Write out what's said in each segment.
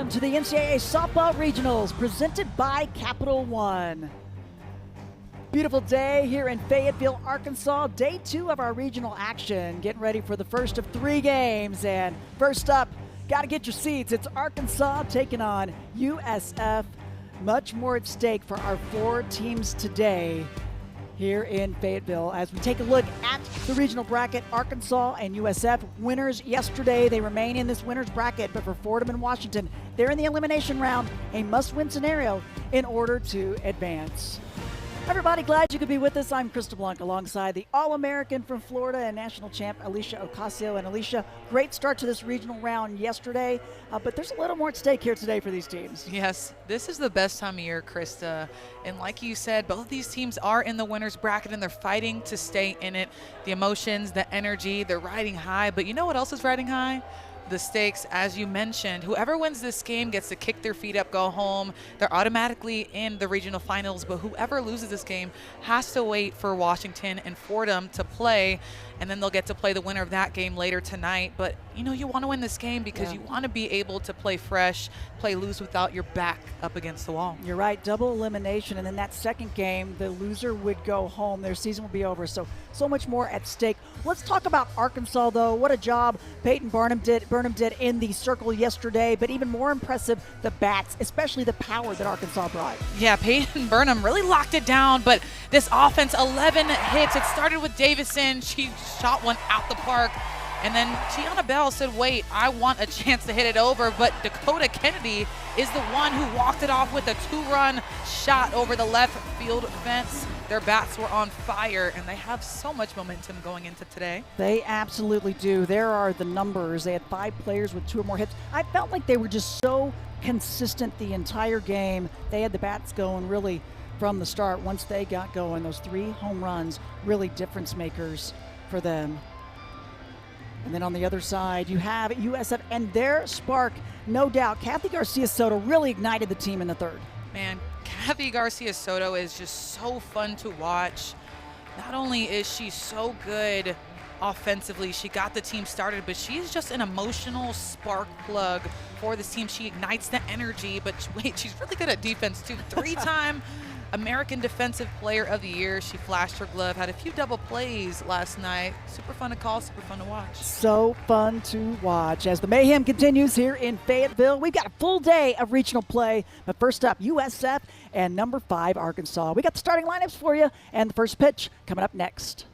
welcome to the NCAA Softball Regionals presented by Capital One. Beautiful day here in Fayetteville, Arkansas. Day 2 of our regional action. Getting ready for the first of 3 games. And first up, got to get your seats. It's Arkansas taking on USF. Much more at stake for our 4 teams today here in Fayetteville. As we take a look at the regional bracket, Arkansas and USF winners yesterday. They remain in this winner's bracket, but for Fordham and Washington, they're in the elimination round, a must-win scenario in order to advance. Everybody, glad you could be with us. I'm Krista Blanc alongside the All-American from Florida and national champ Alicia Ocasio. And Alicia, great start to this regional round yesterday, but there's a little more at stake here today for these teams. Yes, this is the best time of year, Krista. And like you said, both of these teams are in the winner's bracket and they're fighting to stay in it. The emotions, the energy, they're riding high. But you know what else is riding high? The stakes, as you mentioned. Whoever wins this game gets to kick their feet up, go home. They're automatically in the regional finals, but whoever loses this game has to wait for Washington and Fordham to play, and then they'll get to play the winner of that game later tonight. But you know, you want to win this game because you want to be able to play fresh, play loose without your back up against the wall. You're right, double elimination, and then that second game, the loser would go home. Their season would be over, so much more at stake. Let's talk about Arkansas, though. What a job Peyton Burnham did in the circle yesterday, but even more impressive, the bats, especially the power that Arkansas brought. Yeah, Peyton Burnham really locked it down, but this offense, 11 hits. It started with Davison. She shot one out the park. And then Tiana Bell said, wait, I want a chance to hit it over. But Dakota Kennedy is the one who walked it off with a 2-run shot over the left field fence. Their bats were on fire, and they have so much momentum going into today. They absolutely do. There are the numbers. They had 5 players with 2 or more hits. I felt like they were just so consistent the entire game. They had the bats going really from the start. Once they got going, those 3 home runs, really difference makers for them. And then on the other side, you have USF and their spark, no doubt. Kathy Garcia Soto really ignited the team in the third. Man, Kathy Garcia Soto is just so fun to watch. Not only is she so good offensively, she got the team started, but she's just an emotional spark plug for this team. She ignites the energy, but wait, she's really good at defense too. 3-time American Defensive Player of the Year. She flashed her glove, had a few double plays last night. Super fun to call, super fun to watch. So fun to watch. As the mayhem continues here in Fayetteville, we've got a full day of regional play. But first up, USF and number 5, Arkansas. We got the starting lineups for you, and the first pitch coming up next.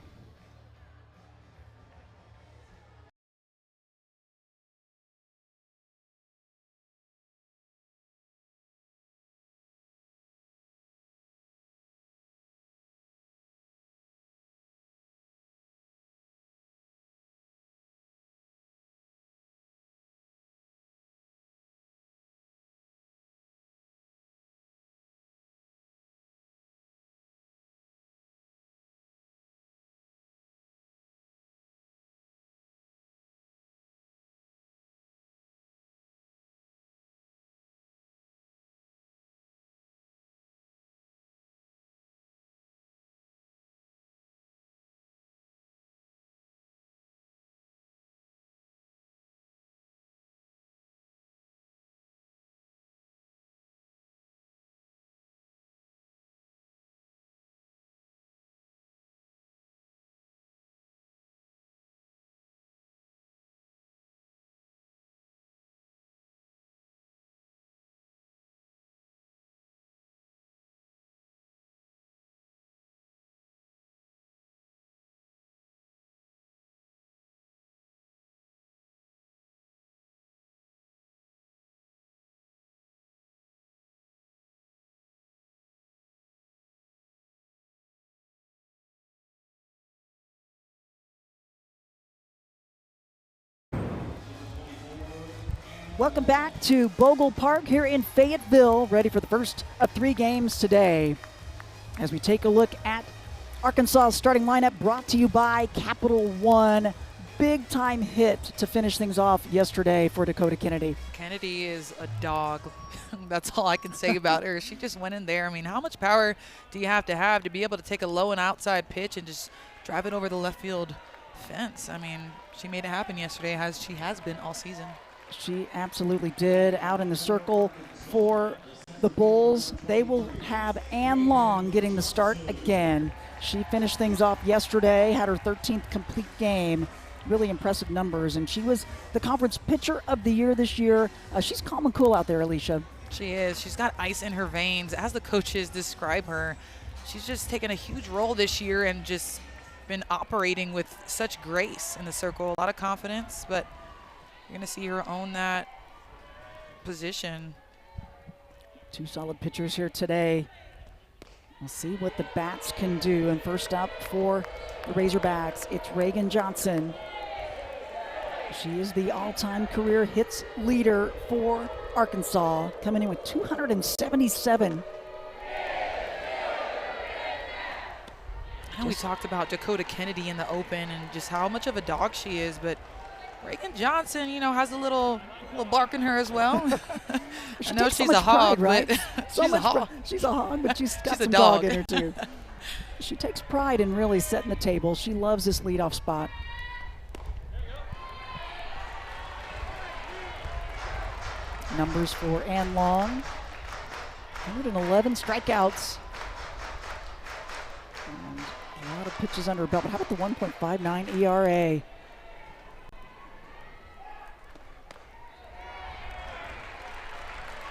Welcome back to Bogle Park here in Fayetteville, ready for the first of 3 games today. As we take a look at Arkansas' starting lineup, brought to you by Capital One. Big time hit to finish things off yesterday for Dakota Kennedy. Kennedy is a dog. That's all I can say about her. She just went in there. I mean, how much power do you have to be able to take a low and outside pitch and just drive it over the left field fence? I mean, she made it happen yesterday, as she has been all season. She absolutely did. Out in the circle for the Bulls, they will have Ann Long getting the start again. She finished things off yesterday, had her 13th complete game. Really impressive numbers, and she was the conference pitcher of the year this year. She's calm and cool out there, Alicia. She is. She's got ice in her veins, as the coaches describe her. She's just taken a huge role this year and just been operating with such grace in the circle. A lot of confidence, but you're going to see her own that position. Two solid pitchers here today. We'll see what the bats can do. And first up for the Razorbacks, it's Reagan Johnson. She is the all-time career hits leader for Arkansas, coming in with 277. I know we talked about Dakota Kennedy in the Open and just how much of a dog she is, but Reagan Johnson, you know, has a little bark in her as well. I know she's a hog, pride, right? but she's a hog. She's a hog, but she's got She's a some dog. dog in her too. She takes pride in really setting the table. She loves this leadoff spot. Numbers for Ann Long. 111 strikeouts. And a lot of pitches under her belt. But how about the 1.59 ERA?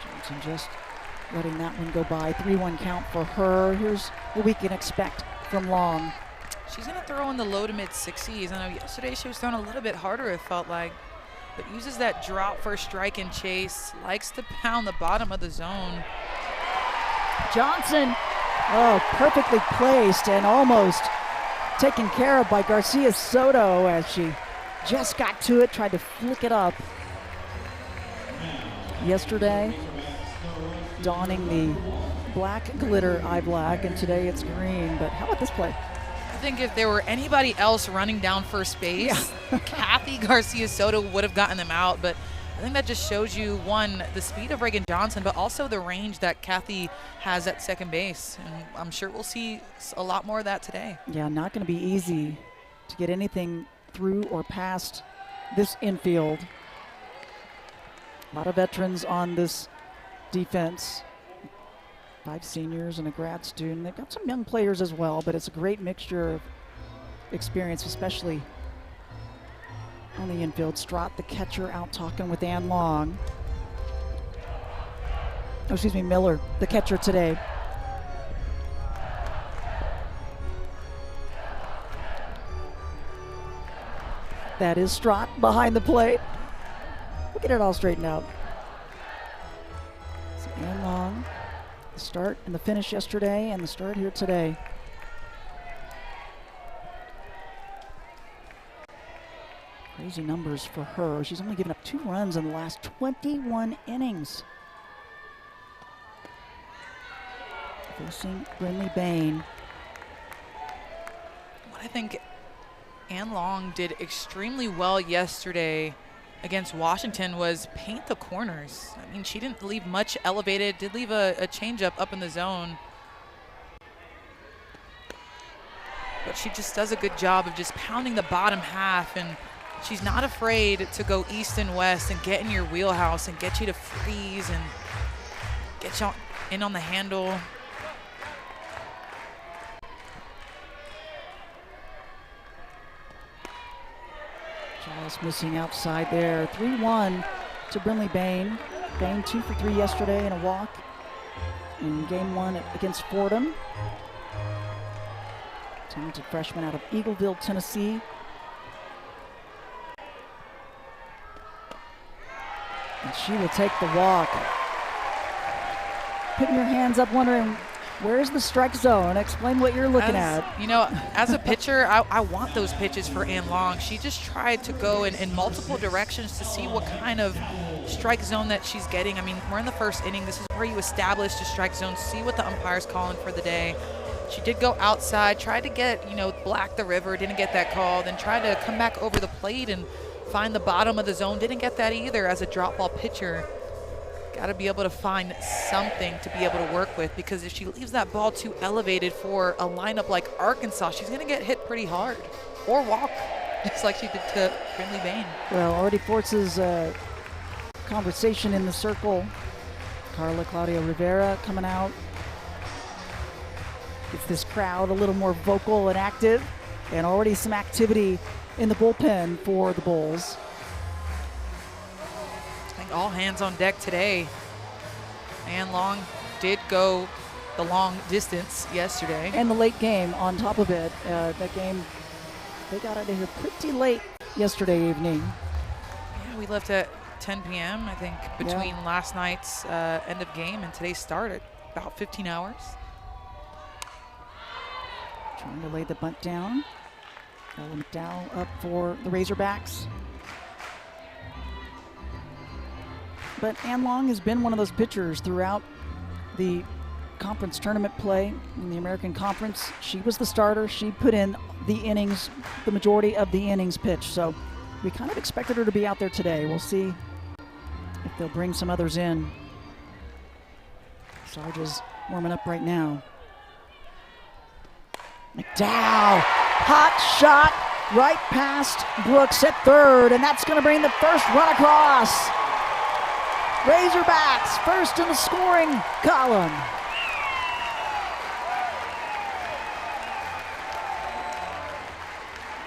Johnson just letting that one go by. 3-1 count for her. Here's what we can expect from Long. She's going to throw in the low to mid 60s. I know yesterday she was throwing a little bit harder, it felt like, but uses that drop for a strike and chase, likes to pound the bottom of the zone. Johnson, oh, perfectly placed and almost taken care of by Garcia Soto as she just got to it, tried to flick it up. Yesterday, donning the black glitter eye black, and today it's green. But how about this play? I think if there were anybody else running down first base, Kathy Garcia Soto would have gotten them out. But I think that just shows you, one, the speed of Reagan Johnson, but also the range that Kathy has at second base. And I'm sure we'll see a lot more of that today. Yeah, not going to be easy to get anything through or past this infield. A lot of veterans on this defense. 5 seniors and a grad student. They've got some young players as well, but it's a great mixture of experience, especially on the infield. Strott, the catcher, out talking with Ann Long. Oh, excuse me, Miller, the catcher today. That is Strott behind the plate. We'll get it all straightened out. So Ann Long, the start and the finish yesterday, and the start here today. Crazy numbers for her. She's only given up 2 runs in the last 21 innings. Facing Brinley Bain. What I think Ann Long did extremely well yesterday against Washington was paint the corners. I mean, she didn't leave much elevated, did leave a changeup up in the zone. But she just does a good job of just pounding the bottom half, and she's not afraid to go east and west and get in your wheelhouse and get you to freeze and get you in on the handle. Just missing outside there. 3-1 to Brinley Bain. Bain 2 for 3 yesterday in a walk in game 1 against Fordham. Talented freshman out of Eagleville, Tennessee. And she will take the walk. Putting your hands up wondering, where's the strike zone? Explain what you're looking at. You know, as a pitcher, I want those pitches for Ann Long. She just tried to go in multiple directions to see what kind of strike zone that she's getting. I mean, we're in the first inning. This is where you establish the strike zone, see what the umpire's calling for the day. She did go outside, tried to get, Black the River, didn't get that call, then tried to come back over the plate and find the bottom of the zone, didn't get that either as a drop ball pitcher. Got to be able to find something to be able to work with, because if she leaves that ball too elevated for a lineup like Arkansas, she's going to get hit pretty hard or walk, just like she did to Brinley Bain. Well, already forces conversation in the circle. Carla Claudia Rivera coming out. Gets this crowd a little more vocal and active, and already some activity in the bullpen for the Bulls. I think all hands on deck today. Ann Long did go the long distance yesterday. And the late game on top of it. That game, they got out of here pretty late yesterday evening. Yeah, we left at 10 p.m. I think between last night's end of game and today's start at about 15 hours. Trying to lay the bunt down. Ella McDowell up for the Razorbacks. But Ann Long has been one of those pitchers throughout the conference tournament play in the American Conference. She was the starter. She put in the innings, the majority of the innings pitched. So we kind of expected her to be out there today. We'll see if they'll bring some others in. Sarge is warming up right now. McDowell, hot shot right past Brooks at third, and that's going to bring the first run across. Razorbacks first in the scoring column.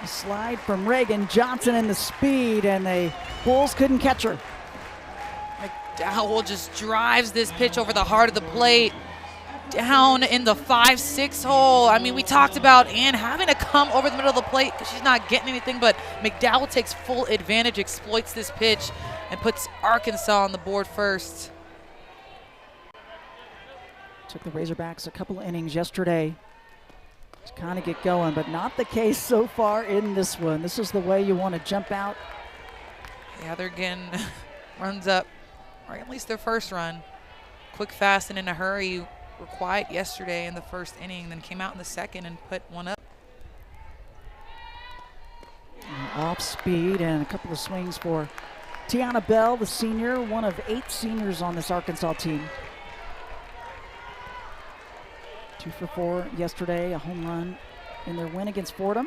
A slide from Reagan Johnson and the speed, and the Bulls couldn't catch her. McDowell just drives this pitch over the heart of the plate, down in the 5-6 hole. I mean, we talked about Ann having to come over the middle of the plate because she's not getting anything, but McDowell takes full advantage, exploits this pitch, and puts Arkansas on the board first. Took the Razorbacks a couple of innings yesterday to kind of get going, but not the case so far in this one. This is the way you want to jump out. Yeah, they're getting runs up, or at least their first run. Quick, fast, and in a hurry. Were quiet yesterday in the first inning, then came out in the second and put one up. Off speed and a couple of swings for Tiana Bell, the senior, one of 8 seniors on this Arkansas team. 2 for 4 yesterday, a home run in their win against Fordham.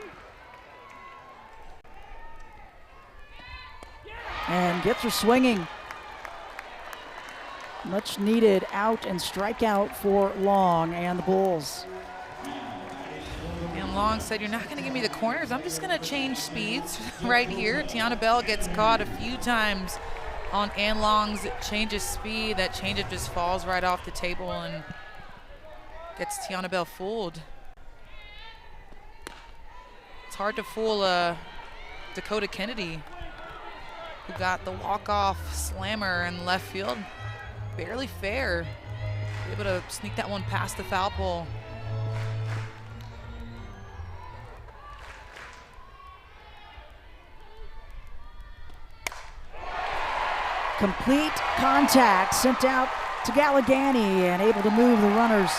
And gets her swinging. Much needed out and strikeout for Long and the Bulls. And Long said, "You're not going to give me the corners. I'm just going to change speeds right here." Tiana Bell gets caught a few times on Ann Long's change of speed. That change of just falls right off the table and gets Tiana Bell fooled. It's hard to fool Dakota Kennedy, who got the walk-off slammer in left field. Barely fair. Able to sneak that one past the foul pole. Complete contact sent out to Galligani and able to move the runners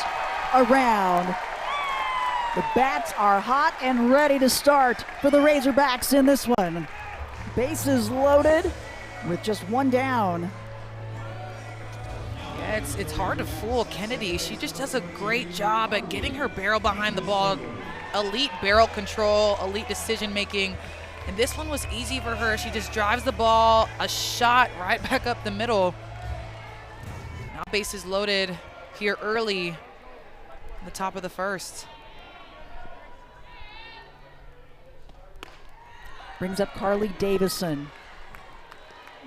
around. The bats are hot and ready to start for the Razorbacks in this one. Bases loaded with just one down. Yeah, it's hard to fool Kennedy. She just does a great job at getting her barrel behind the ball. Elite barrel control, elite decision making. And this one was easy for her. She just drives the ball, a shot right back up the middle. Now bases loaded here early in the top of the first. Brings up Carly Davison.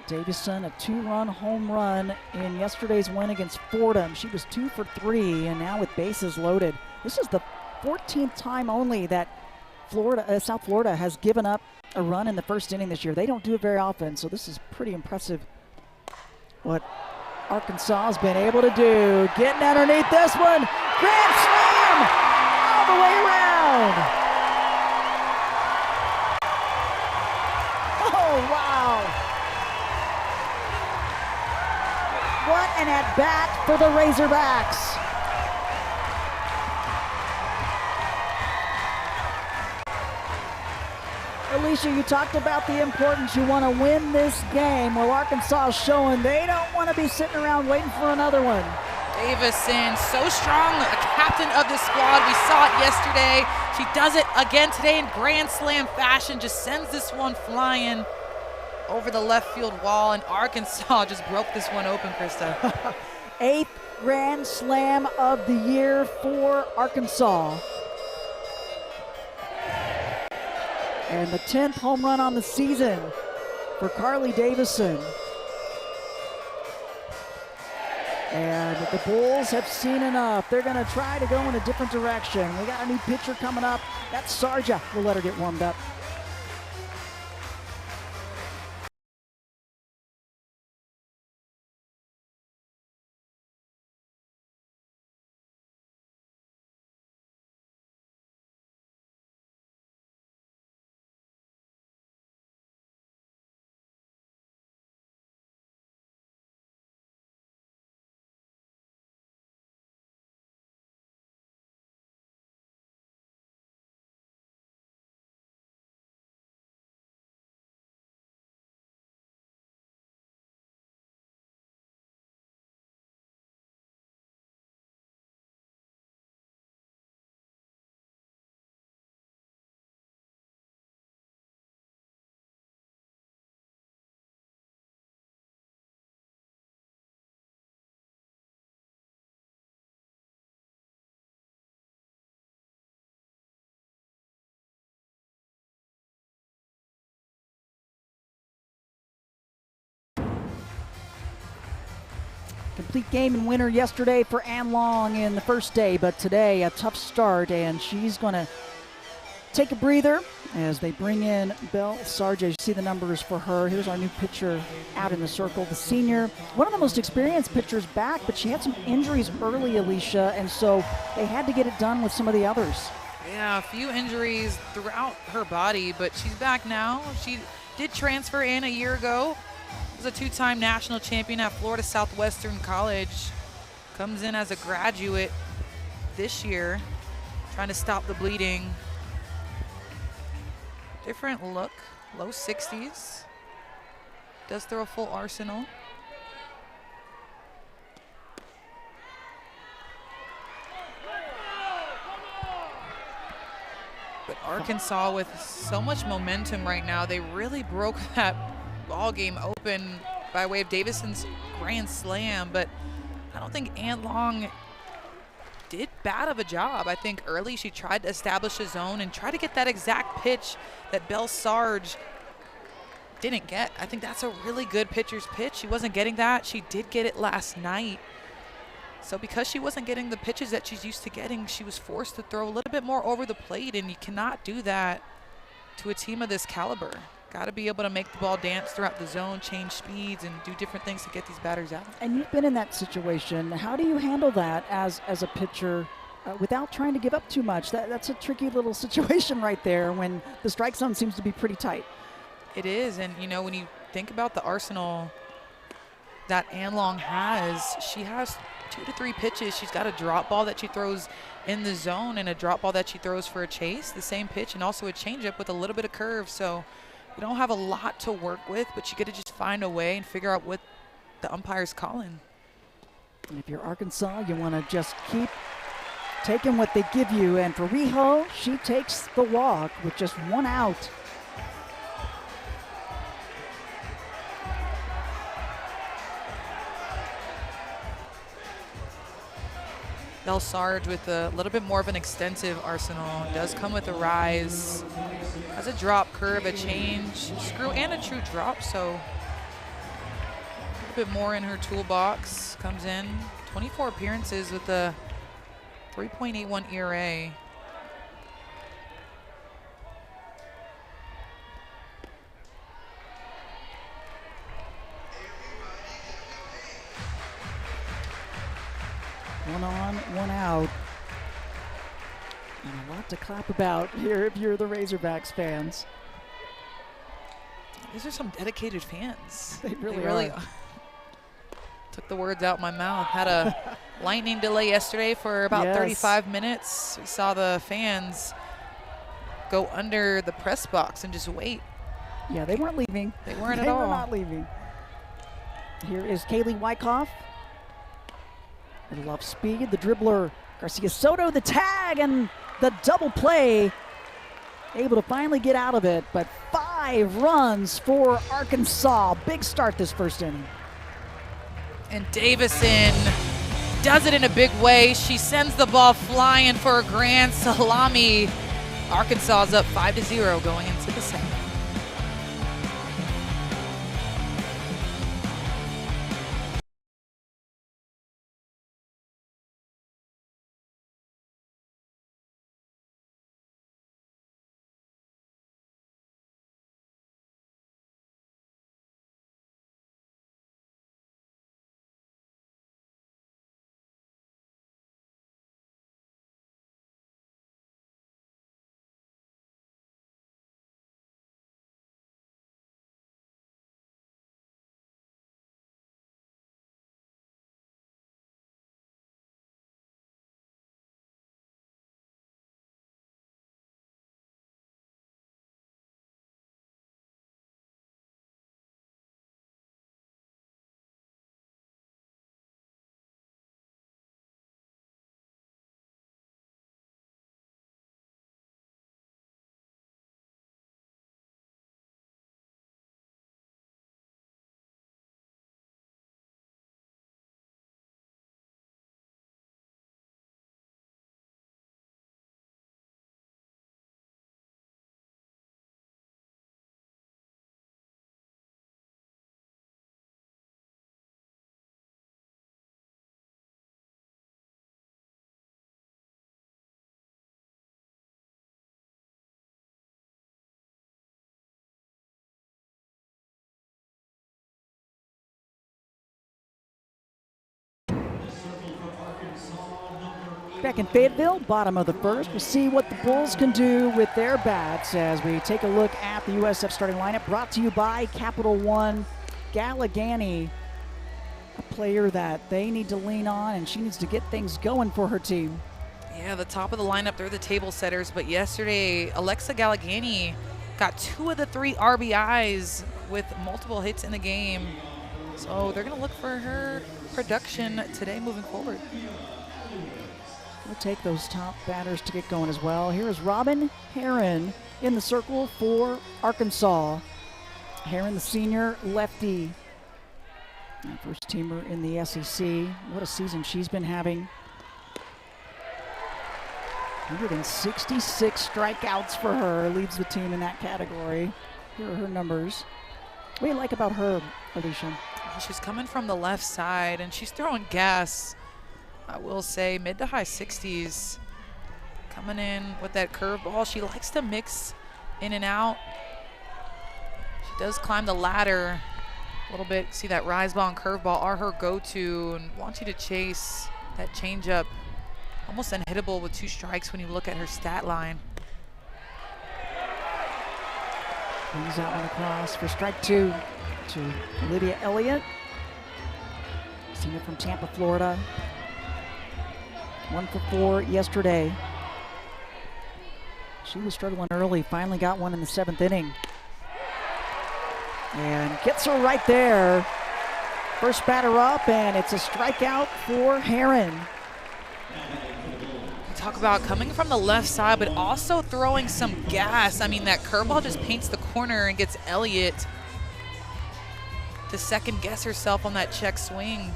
Davison, a 2-run home run in yesterday's win against Fordham. She was 2 for 3, and now with bases loaded. This is the 14th time only that South Florida has given up a run in the first inning this year. They don't do it very often, so this is pretty impressive what Arkansas has been able to do. Getting underneath this one. Grand slam all the way around. Oh, wow. What an at-bat for the Razorbacks. Alicia, you talked about the importance. You want to win this game. Well, Arkansas is showing they don't want to be sitting around waiting for another one. Davison, so strong, a captain of the squad. We saw it yesterday. She does it again today in grand slam fashion, just sends this one flying. over the left field wall, and Arkansas just broke this one open, Krista. 8th Grand Slam of the year for Arkansas. And the 10th home run on the season for Carly Davison. And the Bulls have seen enough. They're going to try to go in a different direction. We got a new pitcher coming up. That's Sarja. We'll let her get warmed up. Complete game and winner yesterday for Ann Long in the first day, but today a tough start, and she's going to take a breather as they bring in Belle Sarja. You see the numbers for her. Here's our new pitcher out in the circle, the senior. One of the most experienced pitchers back, but she had some injuries early, Alicia, and so they had to get it done with some of the others. Yeah, a few injuries throughout her body, but she's back now. She did transfer in a year ago. Was a two-time national champion at Florida Southwestern College. Comes in as a graduate this year, trying to stop the bleeding. Different look, low 60s. Does throw a full arsenal. But Arkansas with so much momentum right now, they really broke that ball game open by way of Davison's grand slam, but I don't think Ann Long did bad of a job. I think early she tried to establish a zone and try to get that exact pitch that Belle Sarge didn't get. I think that's a really good pitcher's pitch. She wasn't getting that. She did get it last night. So because she wasn't getting the pitches that she's used to getting, she was forced to throw a little bit more over the plate, and you cannot do that to a team of this caliber. Got to be able to make the ball dance throughout the zone, change speeds, and do different things to get these batters out. And you've been in that situation. How do you handle that as a pitcher without trying to give up too much? That's a tricky little situation right there when the strike zone seems to be pretty tight. It is, and you know, when you think about the arsenal that Ann Long has, she has 2 to 3 pitches. She's got a drop ball that she throws in the zone and a drop ball that she throws for a chase, the same pitch, and also a changeup with a little bit of curve. So you don't have a lot to work with, but you got to just find a way and figure out what the umpire's calling. And if you're Arkansas, you want to just keep taking what they give you. And for Riho, she takes the walk with just 1 out. Belle Sarge with a little bit more of an extensive arsenal. Does come with a rise. Has a drop, curve, a change, screw, and a true drop. So a bit more in her toolbox. Comes in 24 appearances with a 3.81 ERA. One on, 1 out. And a lot to clap about here if you're the Razorbacks fans. These are some dedicated fans. They really are. Took the words out my mouth. Had a lightning delay yesterday for about 35 minutes. We saw the fans go under the press box and just wait. Yeah, they weren't leaving. They weren't at all. They were not leaving. Here is Kaylee Wyckoff. I love speed. The dribbler, Garcia Soto, the tag, and the double play. Able to finally get out of it, but 5 5 runs for Arkansas. Big start this first inning. And Davison does it in a big way. She sends the ball flying for a grand salami. Arkansas is up 5-0 going into the second. Back in Fayetteville, bottom of the first. We'll see what the Bulls can do with their bats as we take a look at the USF starting lineup. Brought to you by Capital One. Gallegani, a player that they need to lean on, and she needs to get things going for her team. Yeah, the top of the lineup, they're the table setters. But yesterday, Alexa Gallegani got 2 of the 3 RBIs with multiple hits in the game. So they're going to look for her production today moving forward. We'll take those top batters to get going as well. Here is Robin Herron in the circle for Arkansas. Herron, the senior lefty, first teamer in the SEC. What a season she's been having. 166 strikeouts for her, leads the team in that category. Here are her numbers. What do you like about her, Alicia? She's coming from the left side, and she's throwing gas. I will say mid to high 60s. Coming in with that curveball. She likes to mix in and out. She does climb the ladder a little bit. See that rise ball and curveball are her go-to, and wants you to chase that changeup. Almost unhittable with 2 strikes when you look at her stat line. Brings that one across for strike 2 to Lydia Elliott. Senior from Tampa, Florida. 1 for 4 yesterday. She was struggling early, finally got one in the 7th inning. And gets her right there. First batter up, and it's a strikeout for Herron. Talk about coming from the left side, but also throwing some gas. I mean, that curveball just paints the corner and gets Elliott to second guess herself on that check swing.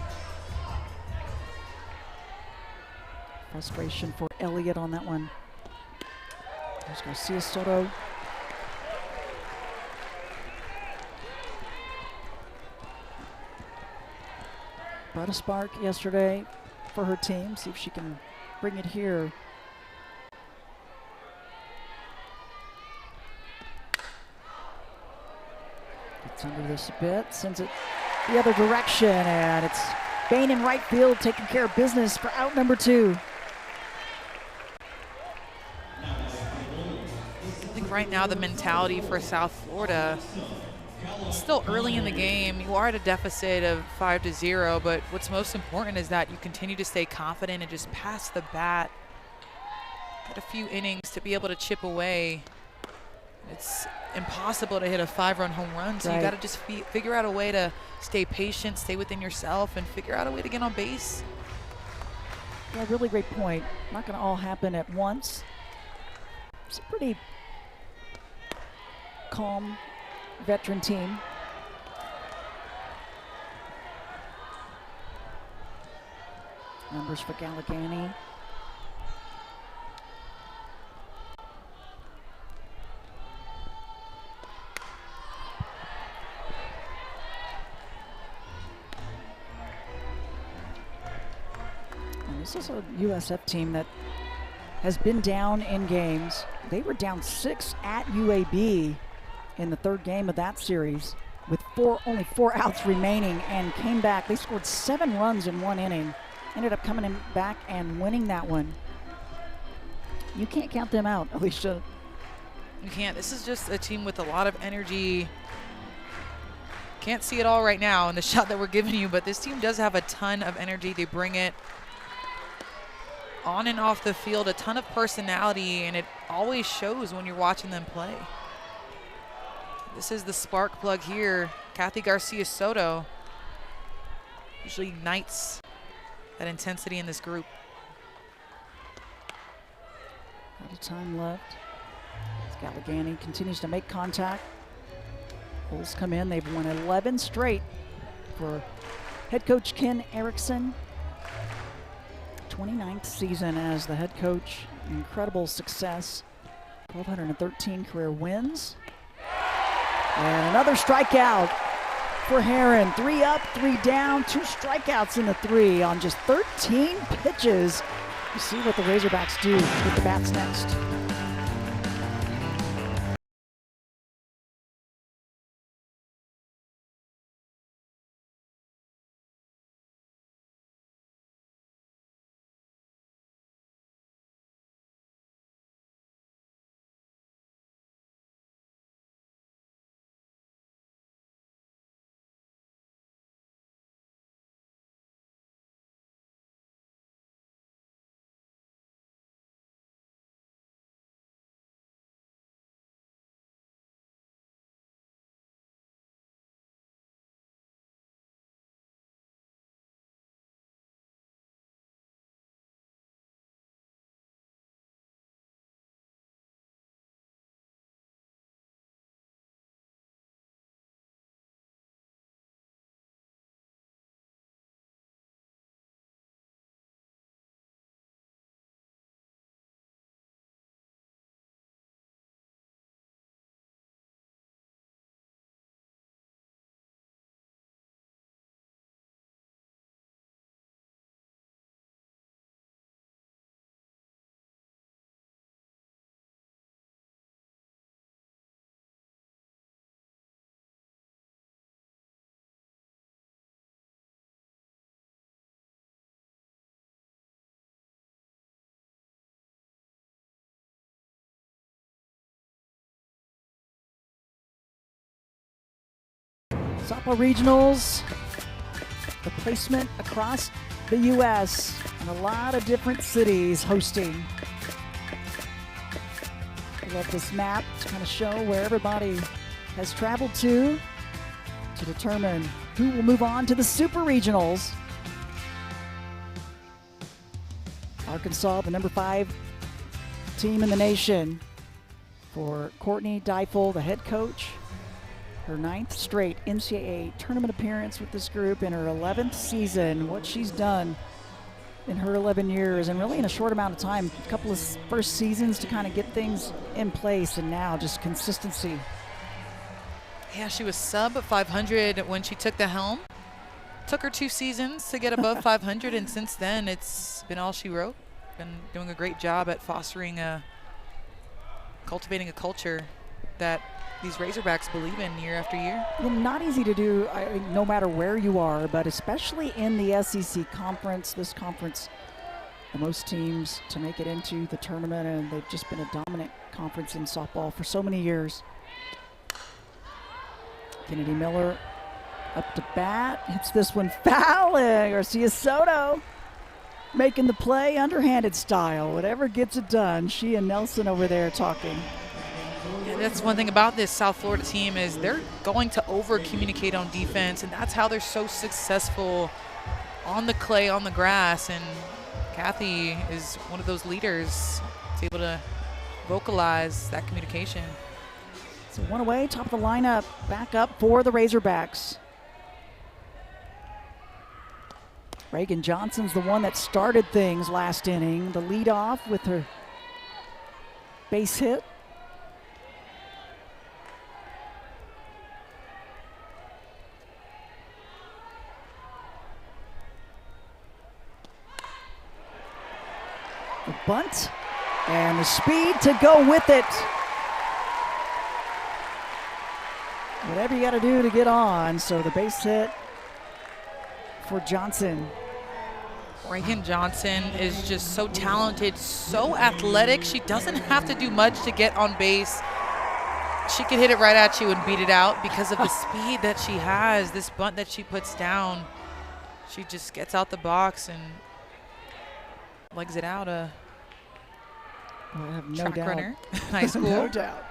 Frustration for Elliott on that one. There's Garcia Soto. Brought a spark yesterday for her team. See if she can bring it here. Gets under this a bit, sends it the other direction, and it's Bain in right field taking care of business for out number 2. I think right now the mentality for South Florida, it's still early in the game. You are at a deficit of 5-0, but what's most important is that you continue to stay confident and just pass the bat. Get a few innings to be able to chip away. It's impossible to hit a 5-run home run, so you got to just figure out a way to stay patient, stay within yourself, and figure out a way to get on base. Yeah, really great point. Not going to all happen at once. It's a pretty calm veteran team. Numbers for Gallegani. And this is a USF team that has been down in games. They were down 6 at UAB in the third game of that series with only 4 outs remaining and came back. They scored 7 runs in 1 inning. Ended up coming back and winning that one. You can't count them out, Alicia. You can't. This is just a team with a lot of energy. Can't see it all right now in the shot that we're giving you, but this team does have a ton of energy. They bring it on and off the field, a ton of personality, and it always shows when you're watching them play. This is the spark plug here. Kathy Garcia Soto usually ignites that intensity in this group. A lot of time left. Gallegani continues to make contact. Bulls come in. They've won 11 straight for head coach Ken Erickson. 29th season as the head coach. Incredible success. 1,213 career wins. And another strikeout for Heron. 3 up, 3 down, 2 strikeouts in the 3 on just 13 pitches. We'll see what the Razorbacks do with the bats next. Softball regionals, the placement across the U.S. and a lot of different cities hosting. I love this map to kind of show where everybody has traveled to determine who will move on to the super regionals. Arkansas, the number 5 team in the nation, for Courtney Deifel, the head coach. Her 9th straight NCAA tournament appearance with this group in her 11th season. What she's done in her 11 years, and really in a short amount of time, a couple of first seasons to kind of get things in place, and now just consistency. Yeah, she was sub 500 when she took the helm. Took her 2 seasons to get above 500, and since then it's been all she wrote. Been doing a great job at fostering cultivating a culture that these Razorbacks believe in year after year. Well, not easy to do, no matter where you are, but especially in the SEC conference. This conference, the most teams to make it into the tournament, and they've just been a dominant conference in softball for so many years. Kennedy Miller up to bat, hits this one foul, and Garcia Soto making the play underhanded style. Whatever gets it done. She and Nelson over there talking. Yeah, that's one thing about this South Florida team is they're going to over-communicate on defense, and that's how they're so successful on the clay, on the grass. And Kathy is one of those leaders that's able to vocalize that communication. So one away, top of the lineup, back up for the Razorbacks. Reagan Johnson's the one that started things last inning. The leadoff with her base hit. The bunt and the speed to go with it. Whatever you got to do to get on. So the base hit for Johnson. Reagan Johnson is just so talented, so athletic. She doesn't have to do much to get on base. She could hit it right at you and beat it out because of the speed that she has. This bunt that she puts down, she just gets out the box and legs it out. I have no track doubt. runner, high school. No doubt.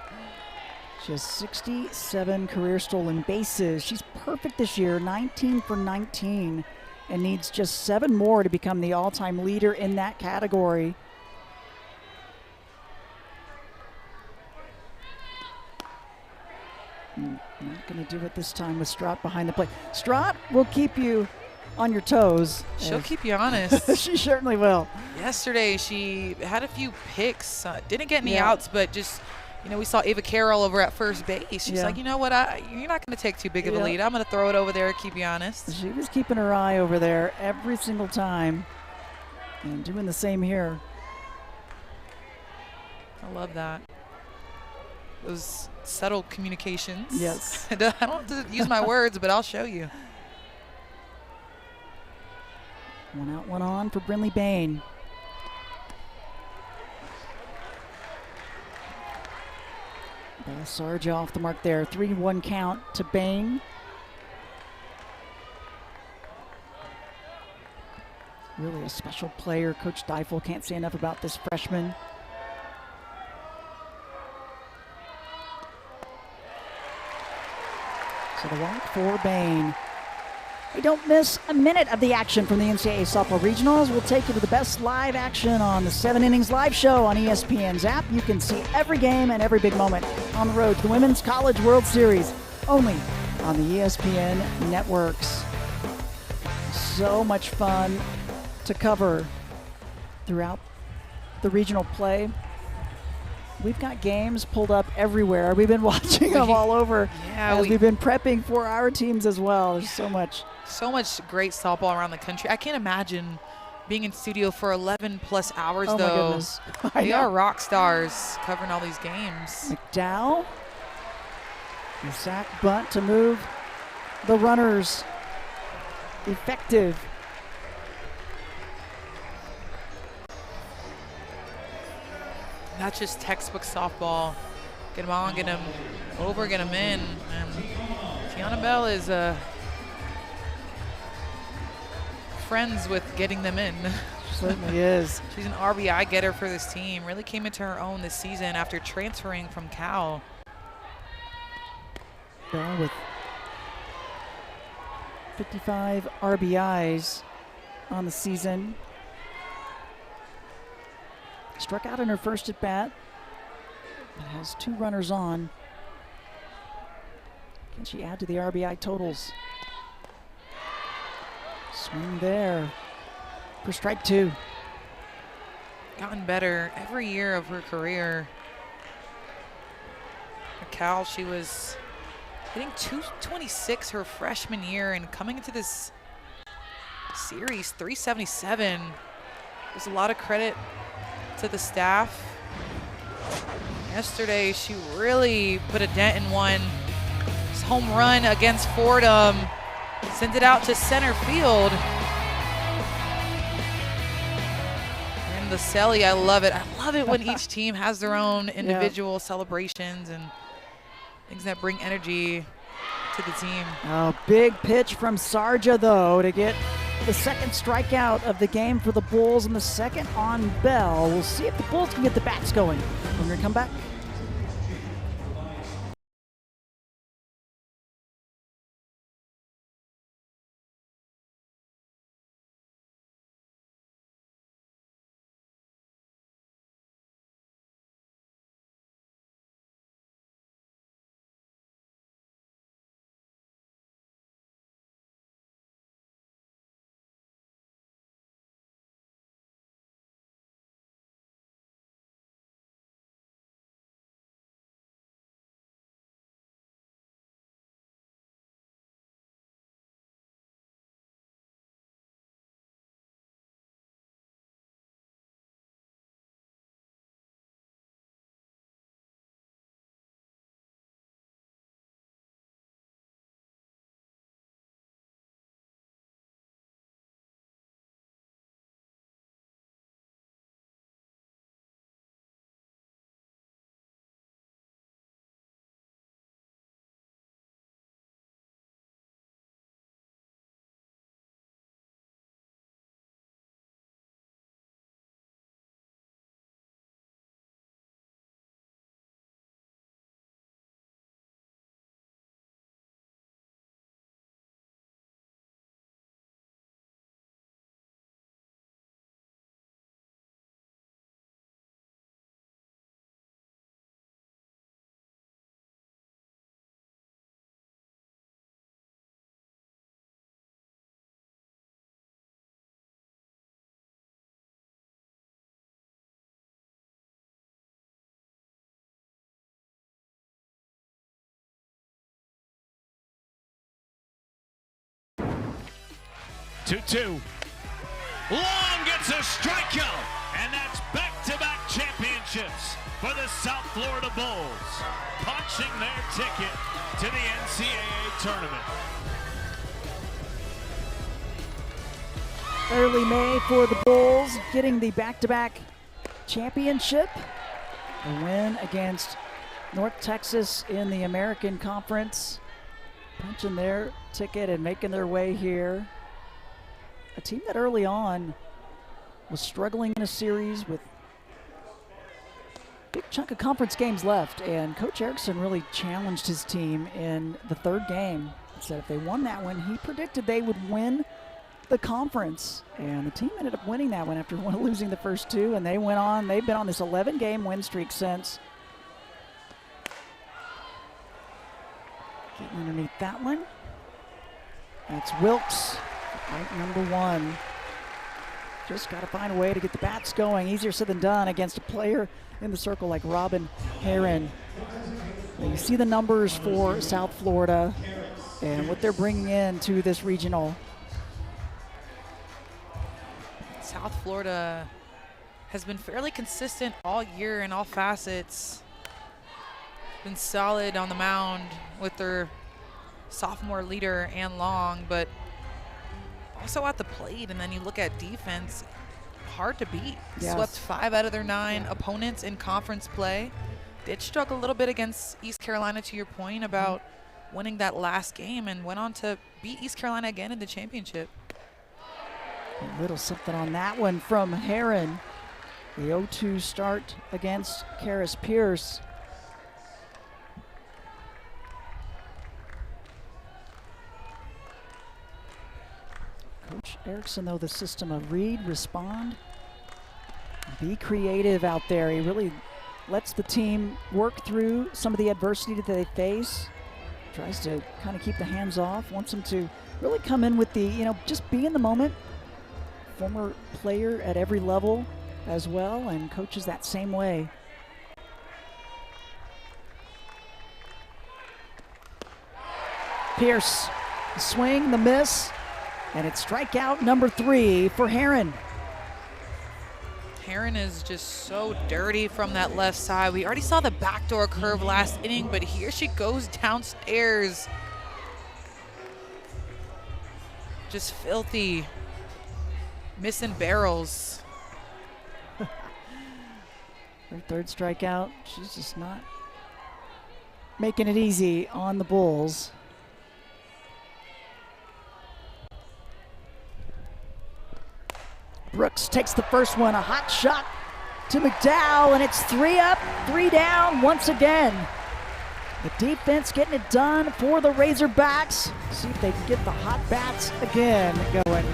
She has 67 career stolen bases. She's perfect this year, 19 for 19, and needs just 7 more to become the all-time leader in that category. Not going to do it this time with Strott behind the plate. Strott will keep you on your toes. She'll keep you honest. She certainly will. Yesterday, she had a few picks. Didn't get any Yeah. outs, but just, you know, we saw Ava Carroll over at first base. She's Yeah. like, you know what, you're not going to take too big of a Yeah. lead. I'm going to throw it over there, keep you honest. She was keeping her eye over there every single time and doing the same here. I love that. Those subtle communications. Yes. I don't have to use my words, but I'll show you. One out, one on for Brinley Bain. Sarge off the mark there. 3-1 count to Bain. Really a special player. Coach Deifel can't say enough about this freshman. So the walk for Bain. Hey, don't miss a minute of the action from the NCAA Softball Regionals. We'll take you to the best live action on the 7 Innings live show on ESPN's app. You can see every game and every big moment on the road to the Women's College World Series, only on the ESPN networks. So much fun to cover throughout the regional play. We've got games pulled up everywhere. We've been watching them all over as we've been prepping for our teams as well. There's so much great softball around the country. I can't imagine being in studio for 11 plus hours, oh though. My goodness. They are rock stars covering all these games. McDowell, the sack bunt to move the runners. Effective. Not just textbook softball. Get them on, get them over, get them in. And Tiana Bell is friends with getting them in. Certainly is. She's an RBI getter for this team. Really came into her own this season after transferring from Cal. Bell with 55 RBIs on the season. Struck out in her first at bat. It has 2 runners on. Can she add to the RBI totals? Swing there for strike 2. Gotten better every year of her career. At Cal, she was hitting 226 her freshman year, and coming into this series, 377. There's a lot of credit to the staff. Yesterday, she really put a dent in one. This home run against Fordham. Sent it out to center field. And the Selly, I love it. I love it when each team has their own individual celebrations and things that bring energy to the team. Oh, big pitch from Sarja, though, to get the second strikeout of the game for the Bulls and the second on Bell. We'll see if the Bulls can get the bats going when we come back. 2-2. Long gets a strikeout, and that's back-to-back championships for the South Florida Bulls, punching their ticket to the NCAA tournament. Early May for the Bulls, getting the back-to-back championship. A win against North Texas in the American Conference, punching their ticket and making their way here. A team that early on was struggling in a series with a big chunk of conference games left, and Coach Erickson really challenged his team in the third game. He said if they won that one, he predicted they would win the conference, and the team ended up winning that one after losing the first two, and they went on. They've been on this 11-game win streak since. Getting underneath that one. That's Wilkes, right, number one. Just got to find a way to get the bats going. Easier said than done against a player in the circle like Robin Herron. You see the numbers for South Florida and what they're bringing in to this regional. South Florida has been fairly consistent all year in all facets. Been solid on the mound with their sophomore leader, Ann Long, but also at the plate. And then you look at defense, hard to beat. Yes. Swept 5 out of their 9 opponents in conference play. Did struggle a little bit against East Carolina, to your point about winning that last game, and went on to beat East Carolina again in the championship. A little something on that one from Herron. The 0-2 start against Karis Pierce. Coach Erickson, though, the system of read, respond, be creative out there. He really lets the team work through some of the adversity that they face. Tries to kind of keep the hands off, wants them to really come in with the, just be in the moment. Former player at every level as well, and coaches that same way. Pierce, the swing, the miss, and it's strikeout number 3 for Herron. Herron is just so dirty from that left side. We already saw the backdoor curve last inning, but here she goes downstairs. Just filthy. Missing barrels. Her third strikeout. She's just not making it easy on the Bulls. Brooks takes the first one, a hot shot to McDowell, and it's 3 up, 3 down once again. The defense getting it done for the Razorbacks. See if they can get the hot bats again going.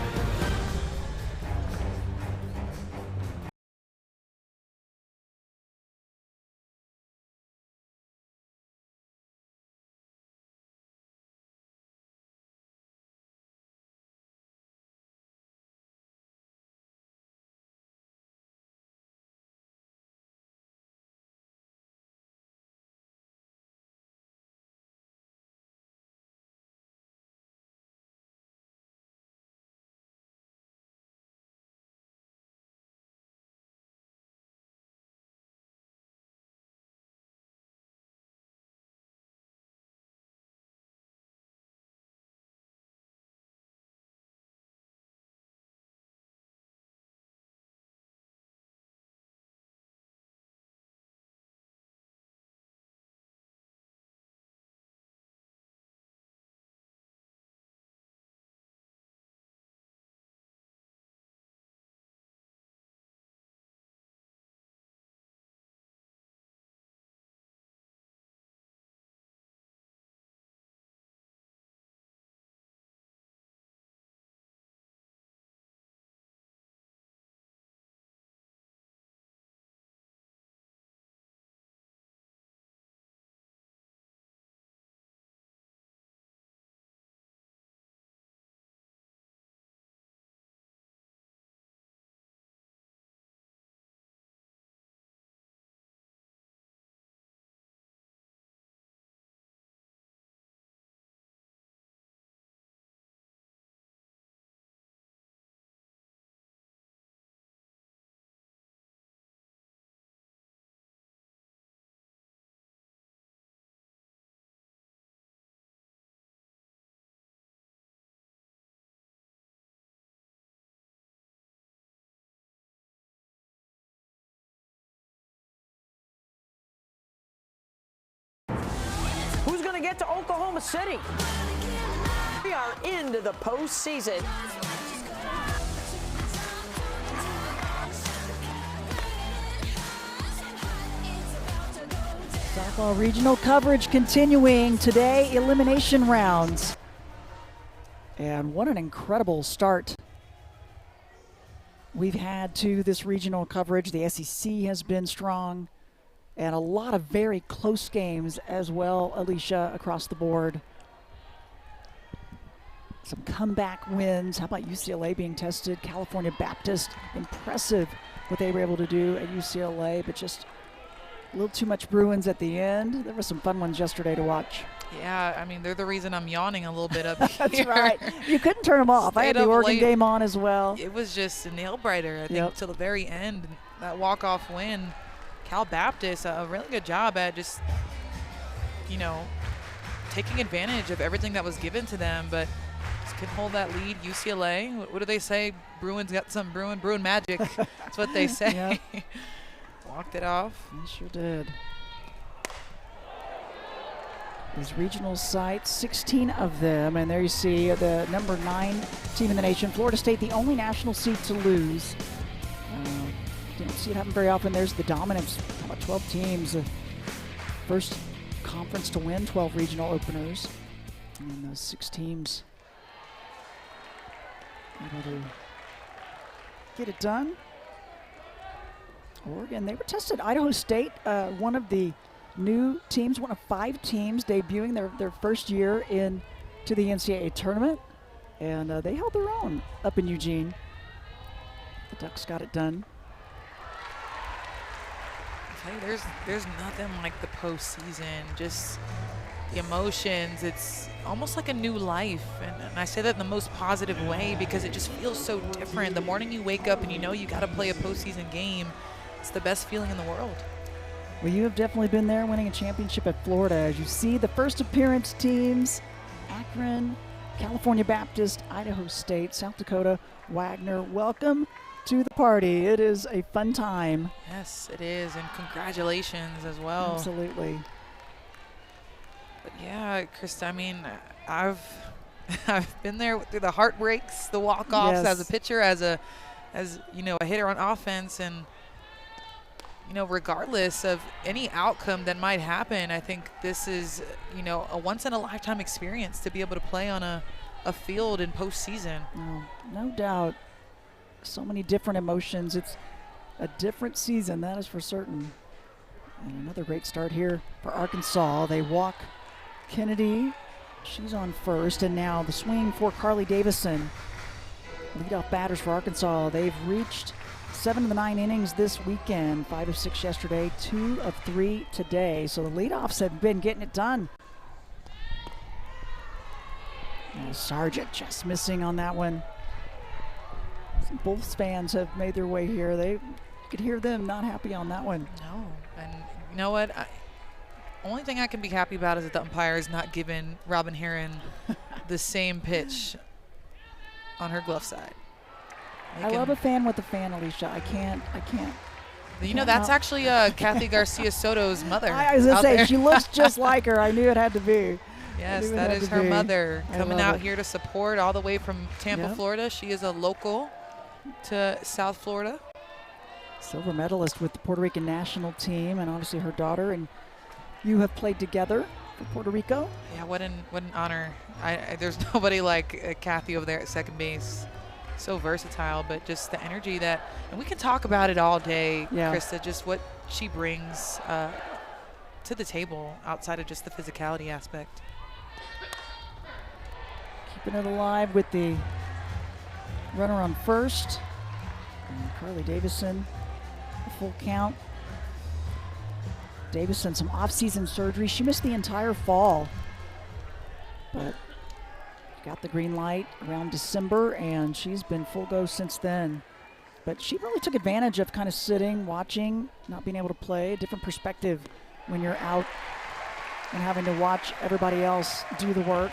get to Oklahoma City. We are into the postseason. Softball regional coverage continuing today, elimination rounds. And what an incredible start we've had to this regional coverage. The SEC has been strong, and a lot of very close games as well, Alicia, across the board. Some comeback wins. How about UCLA being tested? California Baptist, impressive what they were able to do at UCLA, but just a little too much Bruins at the end. There were some fun ones yesterday to watch. Yeah, I mean, they're the reason I'm yawning a little bit up here. That's right. You couldn't turn them off. I had the Oregon game on as well. It was just a nail-biter, I think, till the very end. That walk-off win. Cal Baptist, a really good job at just, you know, taking advantage of everything that was given to them, but just couldn't hold that lead. UCLA, what do they say? Bruins got some Bruin magic. That's what they say. Walked it off. They sure did. These regional sites, 16 of them, and there you see the number 9 team in the nation, Florida State, the only national seed to lose. Don't see it happen very often. There's the dominance. How about 12 teams? First conference to win 12 regional openers. And those 6 teams able to get it done. Oregon, they were tested. Idaho State, one of the new teams, one of 5 teams debuting their first year into the NCAA tournament. And they held their own up in Eugene. The Ducks got it done. Hey, there's nothing like the postseason, just the emotions. It's almost like a new life, and I say that in the most positive way because it just feels so different. The morning you wake up and you know you got to play a postseason game, it's the best feeling in the world. Well, you have definitely been there, winning a championship at Florida. As you see the first appearance teams, Akron, California Baptist, Idaho State, South Dakota, Wagner. Welcome to the party. It is a fun time. Yes, it is, and congratulations as well. Absolutely. But yeah, Krista, I mean, I've been there through the heartbreaks, the walk-offs as a pitcher, as you know, a hitter on offense, and you know, regardless of any outcome that might happen, I think this is, you know, a once-in-a-lifetime experience to be able to play on a field in postseason. No doubt. So many different emotions. It's a different season, that is for certain. And another great start here for Arkansas. They walk Kennedy. She's on first. And now the swing for Carly Davison. Leadoff batters for Arkansas. They've reached 7 of the 9 innings this weekend. 5 of 6 yesterday, 2 of 3 today. So the leadoffs have been getting it done. And Sargent just missing on that one. Some Bulls fans have made their way here. You could hear them not happy on that one. No, and you know what? Only thing I can be happy about is that the umpire is not giving Robin Heron the same pitch on her glove side. I love a fan with a fan, Alicia. I can't. You know, that's actually Kathy Garcia Soto's mother. I was going to say, she looks just like her. I knew it had to be. Yes, that is her mother coming out here to support all the way from Tampa, Florida. She is a local to South Florida. Silver medalist with the Puerto Rican national team, and obviously her daughter and you have played together for Puerto Rico. Yeah, what an honor. There's nobody like Kathy over there at second base. So versatile, but just the energy that, and we can talk about it all day, Krista, just what she brings to the table outside of just the physicality aspect. Keeping it alive with the runner on first. And Carly Davison, a full count. Davison, some off-season surgery. She missed the entire fall, but got the green light around December, and she's been full go since then. But she really took advantage of kind of sitting, watching, not being able to play. A different perspective when you're out and having to watch everybody else do the work.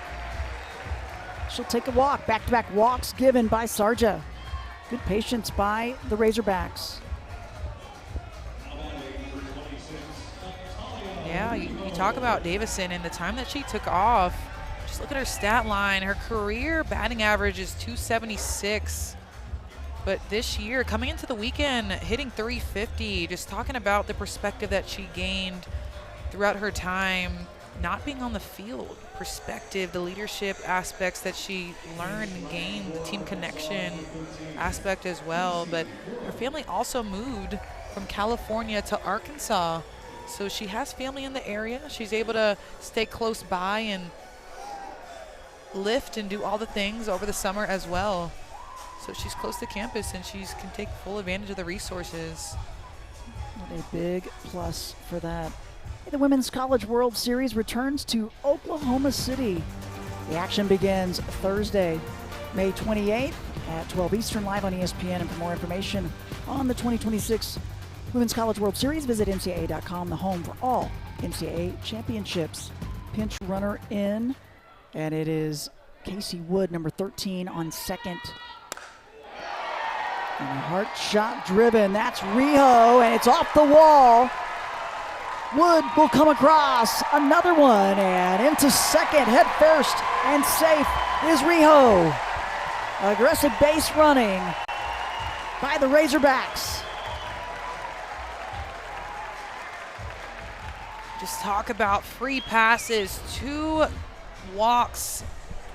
She'll take a walk. Back-to-back walks given by Sarja. Good patience by the Razorbacks. Yeah, you talk talk about Davison and the time that she took off, just look at her stat line. Her career batting average is 276. But this year, coming into the weekend, hitting 350, just talking about the perspective that she gained throughout her time, not being on the field, perspective, the leadership aspects that she learned and gained, the team connection aspect as well. But her family also moved from California to Arkansas. So she has family in the area. She's able to stay close by and lift and do all the things over the summer as well. So she's close to campus and she can take full advantage of the resources. What a big plus for that. The Women's College World Series returns to Oklahoma City. The action begins Thursday, May 28th at 12 Eastern, live on ESPN. And for more information on the 2026 Women's College World Series, visit NCAA.com, the home for all NCAA championships. Pinch runner in, and it is Casey Wood, number 13, on second. And a hard shot driven. That's Riho, and it's off the wall. Wood will come across. Another one, and into second, head first, and safe is Riho. Aggressive base running by the Razorbacks. Just talk about free passes. 2 walks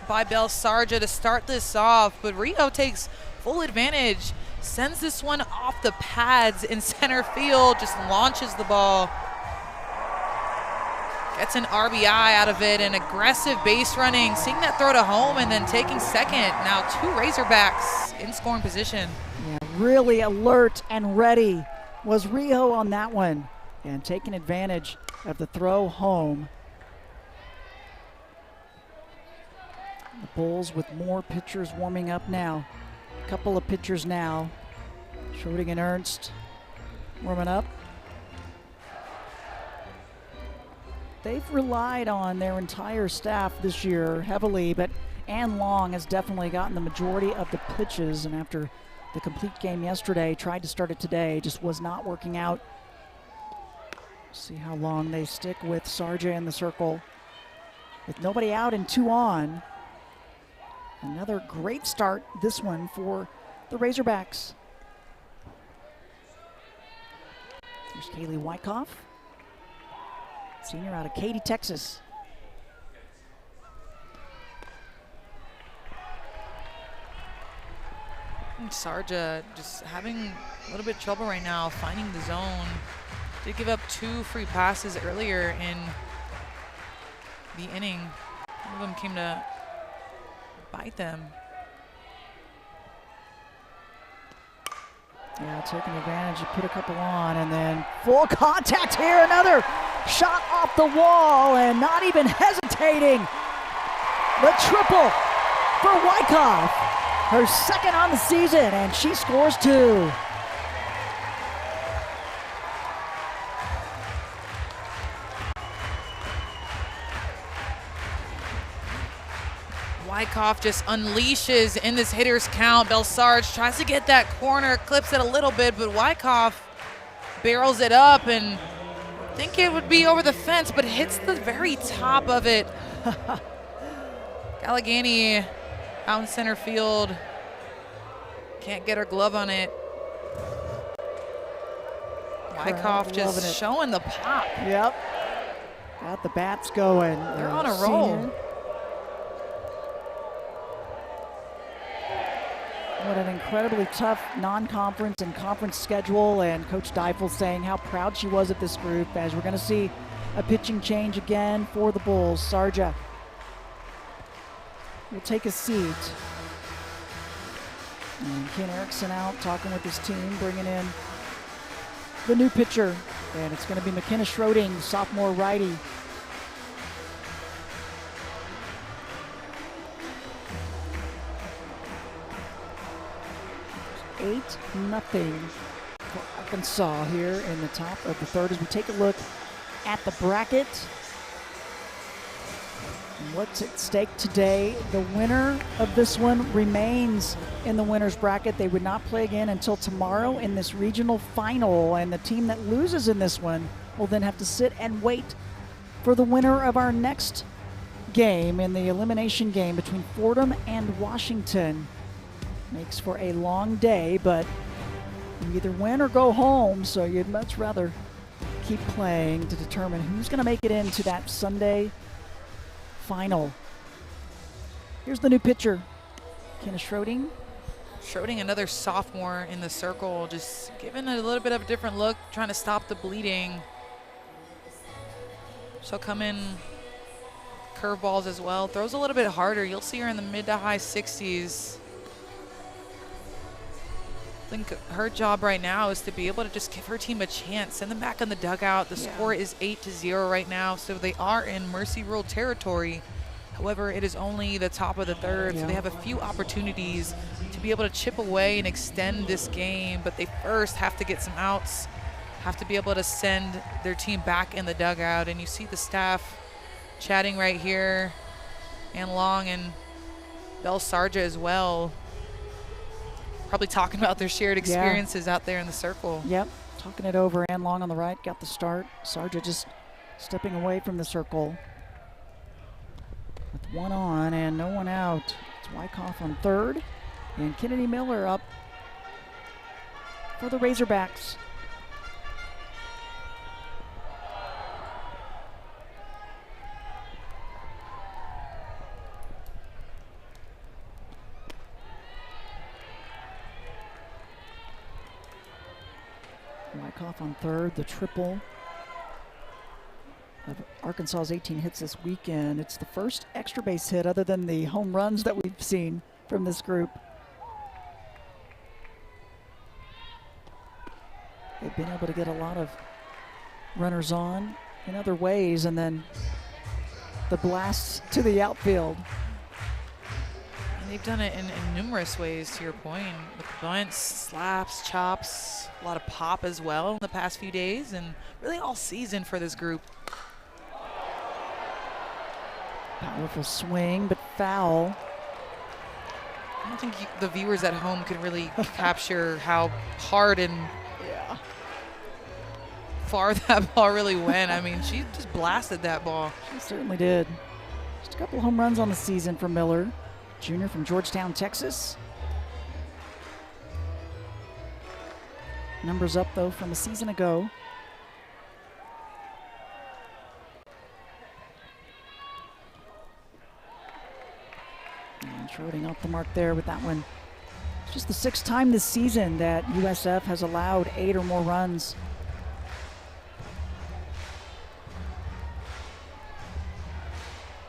by Belsargia to start this off, but Riho takes full advantage. Sends this one off the pads in center field, just launches the ball. Gets an RBI out of it, and aggressive base running, seeing that throw to home and then taking second. Now 2 Razorbacks in scoring position. Yeah, really alert and ready was Riho on that one, and taking advantage of the throw home. The Bulls with more pitchers warming up now. Couple of pitchers now. Schroding and Ernst warming up. They've relied on their entire staff this year heavily, but Ann Long has definitely gotten the majority of the pitches, and after the complete game yesterday, tried to start it today, just was not working out. See how long they stick with Sarja in the circle. With nobody out and 2 on. Another great start, this one, for the Razorbacks. There's Kaylee Wyckoff, senior out of Katy, Texas. And Sarja just having a little bit of trouble right now, finding the zone. Did give up 2 free passes earlier in the inning. One of them came to bite them. Yeah, taking advantage, put a couple on, and then full contact here. Another shot off the wall, and not even hesitating. The triple for Wyckoff. Her second on the season, and she scores 2. Wyckoff just unleashes in this hitter's count. Belsarge tries to get that corner, clips it a little bit, but Wyckoff barrels it up, and I think it would be over the fence, but hits the very top of it. Gallegani out in center field. Can't get her glove on it. Wyckoff just showing the pop. Yep. Got the bats going. They're on a roll. What an incredibly tough non-conference and conference schedule, and Coach Deifel saying how proud she was of this group, as we're going to see a pitching change again for the Bulls. Sarja will take a seat. And Ken Erickson out talking with his team, bringing in the new pitcher, and it's going to be McKenna Schroding, sophomore righty. 8-0 for Arkansas here in the top of the third as we take a look at the bracket. And what's at stake today? The winner of this one remains in the winner's bracket. They would not play again until tomorrow in this regional final, and the team that loses in this one will then have to sit and wait for the winner of our next game in the elimination game between Fordham and Washington. Makes for a long day, but you either win or go home, so you'd much rather keep playing to determine who's going to make it into that Sunday final. Here's the new pitcher, Kenna Schroding. Schroding, another sophomore in the circle, just giving it a little bit of a different look, trying to stop the bleeding. She'll come in curveballs as well. Throws a little bit harder. You'll see her in the mid to high 60s. I think her job right now is to be able to just give her team a chance, send them back in the dugout. The score is 8-0 right now, so they are in Mercy Rule territory. However, it is only the top of the third, so they have a few opportunities to be able to chip away and extend this game, but they first have to get some outs, have to be able to send their team back in the dugout. And you see the staff chatting right here, Ann Long and Belle Sarja as well, probably talking about their shared experiences out there in the circle. Yep, talking it over. Ann Long on the right got the start. Sarja just stepping away from the circle. With one on and no one out. It's Wyckoff on third, and Kennedy Miller up for the Razorbacks. Wyckoff on third, the triple of Arkansas's 18 hits this weekend. It's the first extra base hit other than the home runs that we've seen from this group. They've been able to get a lot of runners on in other ways, and then the blasts to the outfield. And they've done it in numerous ways, to your point, with bunts, slaps, chops, a lot of pop as well in the past few days, and really all season for this group. Powerful swing, but foul. I don't think the viewers at home can really capture how hard and far that ball really went. I mean, she just blasted that ball. She certainly did. Just a couple home runs on the season for Miller, junior from Georgetown, Texas. Numbers up, though, from a season ago. And Schroding off the mark there with that one. It's just the 6th time this season that USF has allowed 8 or more runs.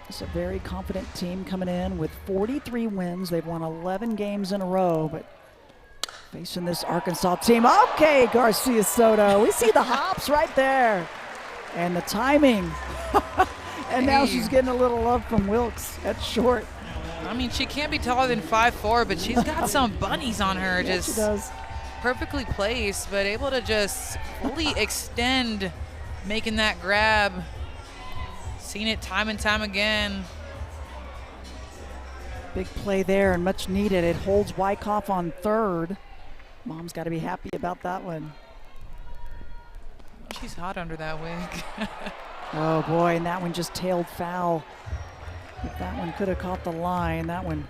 It's a very confident team coming in with 43 wins. They've won 11 games in a row, but facing this Arkansas team. Okay, Garcia Soto. We see the hops right there. And the timing. And now she's getting a little love from Wilkes at short. I mean, she can't be taller than 5'4", but she's got some bunnies on her. Yeah, just she does. Perfectly placed, but able to just fully extend, making that grab. Seen it time and time again. Big play there and much needed. It holds Wyckoff on third. Mom's got to be happy about that one. She's hot under that wig. Oh boy, and that one just tailed foul. If that one could have caught the line, that one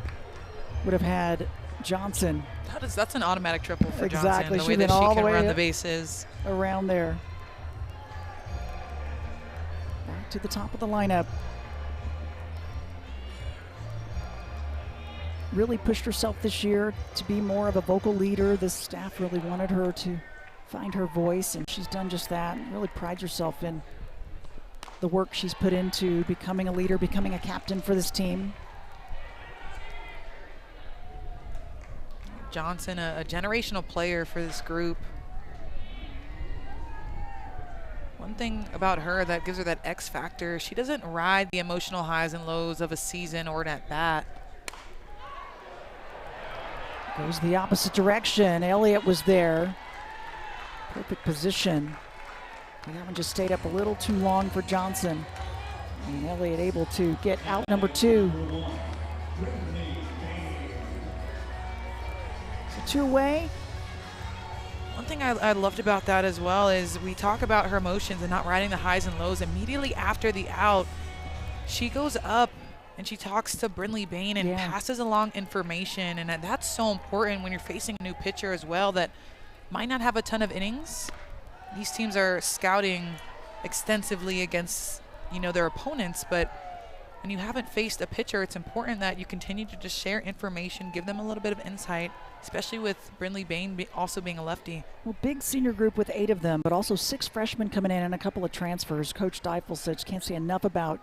would have had Johnson. That's an automatic triple for exactly. Johnson, the way that she can run the bases. Around there. Back to the top of the lineup. Really pushed herself this year to be more of a vocal leader. This staff really wanted her to find her voice, and she's done just that. Really prides herself in the work she's put into becoming a leader, becoming a captain for this team. Johnson, a generational player for this group. One thing about her that gives her that X factor, she doesn't ride the emotional highs and lows of a season or an at-bat. Goes the opposite direction. Elliott was there. Perfect position. And that one just stayed up a little too long for Johnson. And Elliott able to get out number 2. So 2 away. One thing I loved about that as well is we talk about her emotions and not riding the highs and lows. Immediately after the out, she goes up and she talks to Brinley Bain and passes along information. And that's so important when you're facing a new pitcher as well that might not have a ton of innings. These teams are scouting extensively against, their opponents, but when you haven't faced a pitcher, it's important that you continue to just share information, give them a little bit of insight, especially with Brinley Bain also being a lefty. Well, big senior group with 8 of them, but also 6 freshmen coming in and a couple of transfers. Coach Deifel said can't say enough about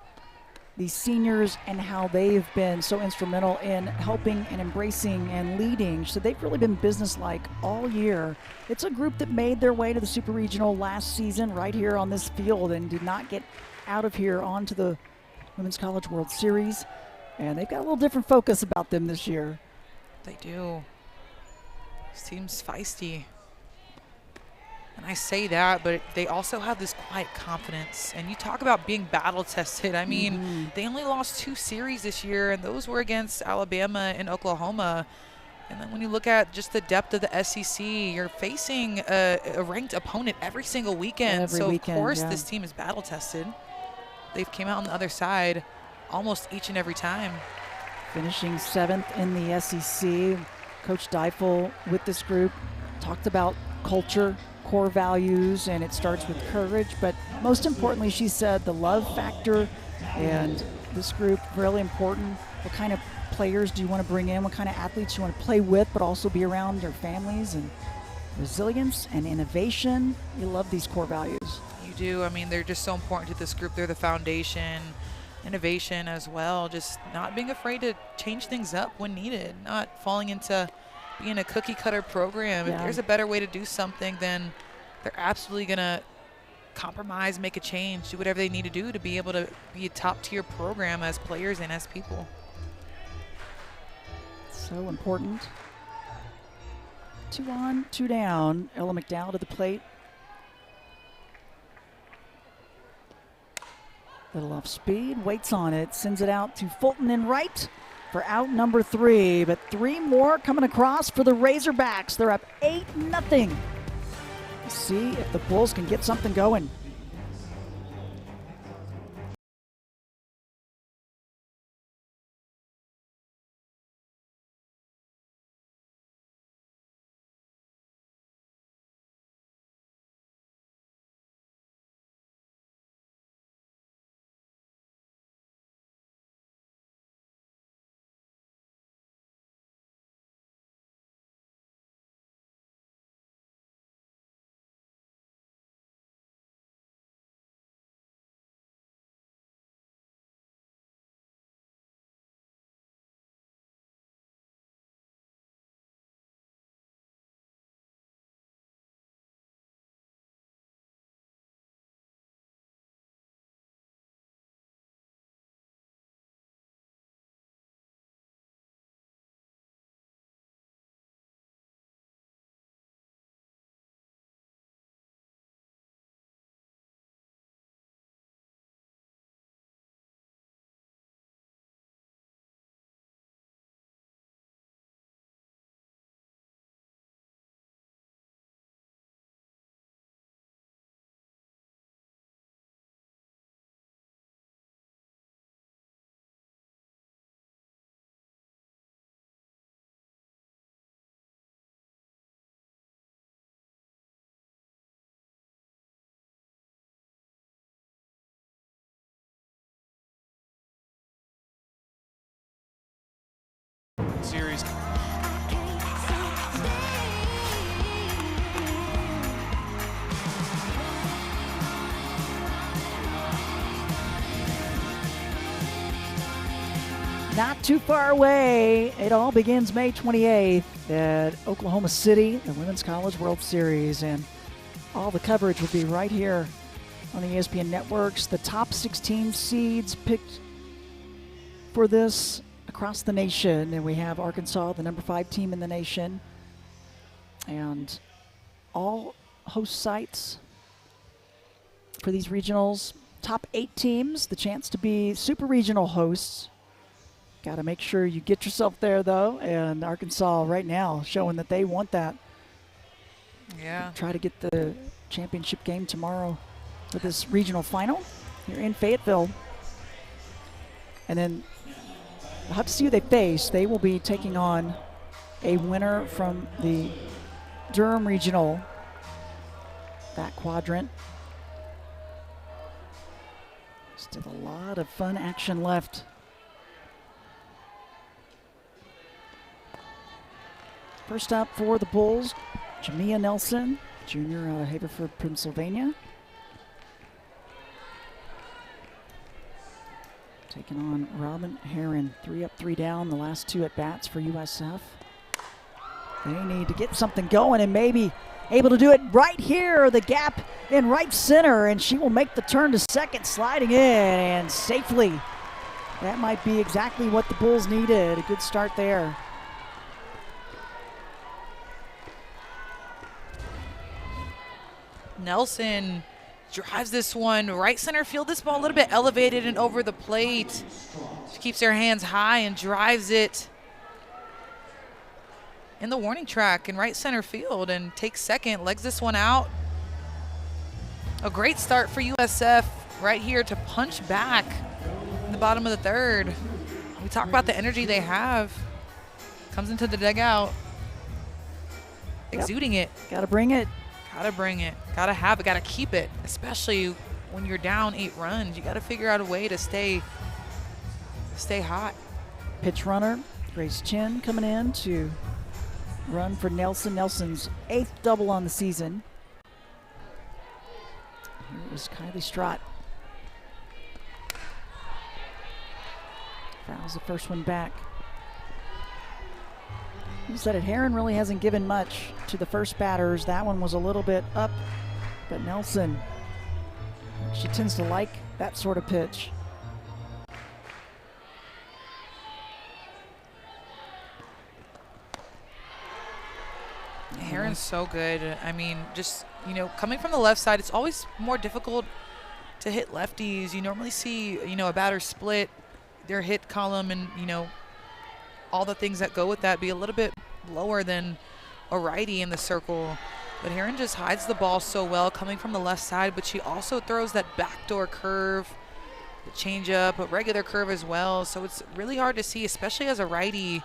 these seniors and how they've been so instrumental in helping and embracing and leading. So they've really been businesslike all year. It's a group that made their way to the Super Regional last season right here on this field and did not get out of here onto the Women's College World Series. And they've got a little different focus about them this year. They do. This team's feisty. And I say that, but they also have this quiet confidence. And you talk about being battle tested. I mean, they only lost 2 series this year, and those were against Alabama and Oklahoma. And then when you look at just the depth of the SEC, you're facing a ranked opponent every single weekend. Of course, this team is battle tested. They've came out on the other side almost each and every time. Finishing 7th in the SEC. Coach Deifel with this group talked about culture, core values, and it starts with courage, but most importantly, she said the love factor, and this group really important. What kind of players do you want to bring in? What kind of athletes you want to play with, but also be around their families, and resilience and innovation. You love these core values. You do. I mean, they're just so important to this group. They're the foundation. Innovation as well, just not being afraid to change things up when needed, not falling into being a cookie cutter program. If there's a better way to do something, then they're absolutely going to compromise, make a change, do whatever they need to do to be able to be a top tier program as players and as people. So important. 2 on, 2 down. Ella McDowell to the plate. Little off speed, waits on it, sends it out to Fulton in right for out number 3. But 3 more coming across for the Razorbacks. They're up 8-0. See if the Bulls can get something going. Series. Not too far away. It all begins May 28th at Oklahoma City, the Women's College World Series. And all the coverage will be right here on the ESPN networks. The top 16 seeds picked for this across the nation. And we have Arkansas, the number 5 team in the nation. And all host sites for these regionals. Top 8 teams, the chance to be super regional hosts. Got to make sure you get yourself there, though. And Arkansas right now showing that they want that. Yeah. Try to get the championship game tomorrow for this regional final here in Fayetteville. And then we'll have to see who they face. They will be taking on a winner from the Durham Regional, that quadrant. Still a lot of fun action left. First up for the Bulls, Jamia Nelson, junior out of Haverford, Pennsylvania. Taking on Robin Heron, 3 up, 3 down, the last 2 at bats for USF. They need to get something going and maybe able to do it right here, the gap in right center, and she will make the turn to second, sliding in and safely. That might be exactly what the Bulls needed. A good start there. Nelson drives this one right center field. This ball a little bit elevated and over the plate. She keeps her hands high and drives it in the warning track in right center field and takes second, legs this one out. A great start for USF right here to punch back in the bottom of the third. We talk about the energy they have. Comes into the dugout, exuding it. Gotta bring it. Gotta bring it, gotta have it, gotta keep it, especially when you're down 8 runs. You gotta figure out a way to stay hot. Pitch runner, Grace Chin coming in to run for Nelson. Nelson's 8th double on the season. Here is Kylie Strott. Fouls the first one back. You said it, Heron really hasn't given much to the first batters. That one was a little bit up, but Nelson, she tends to like that sort of pitch. Heron's so good. I mean, just, coming from the left side, it's always more difficult to hit lefties. You normally see, a batter split their hit column and, all the things that go with that be a little bit lower than a righty in the circle. But Heron just hides the ball so well coming from the left side, but she also throws that backdoor curve, the changeup, a regular curve as well. So it's really hard to see, especially as a righty,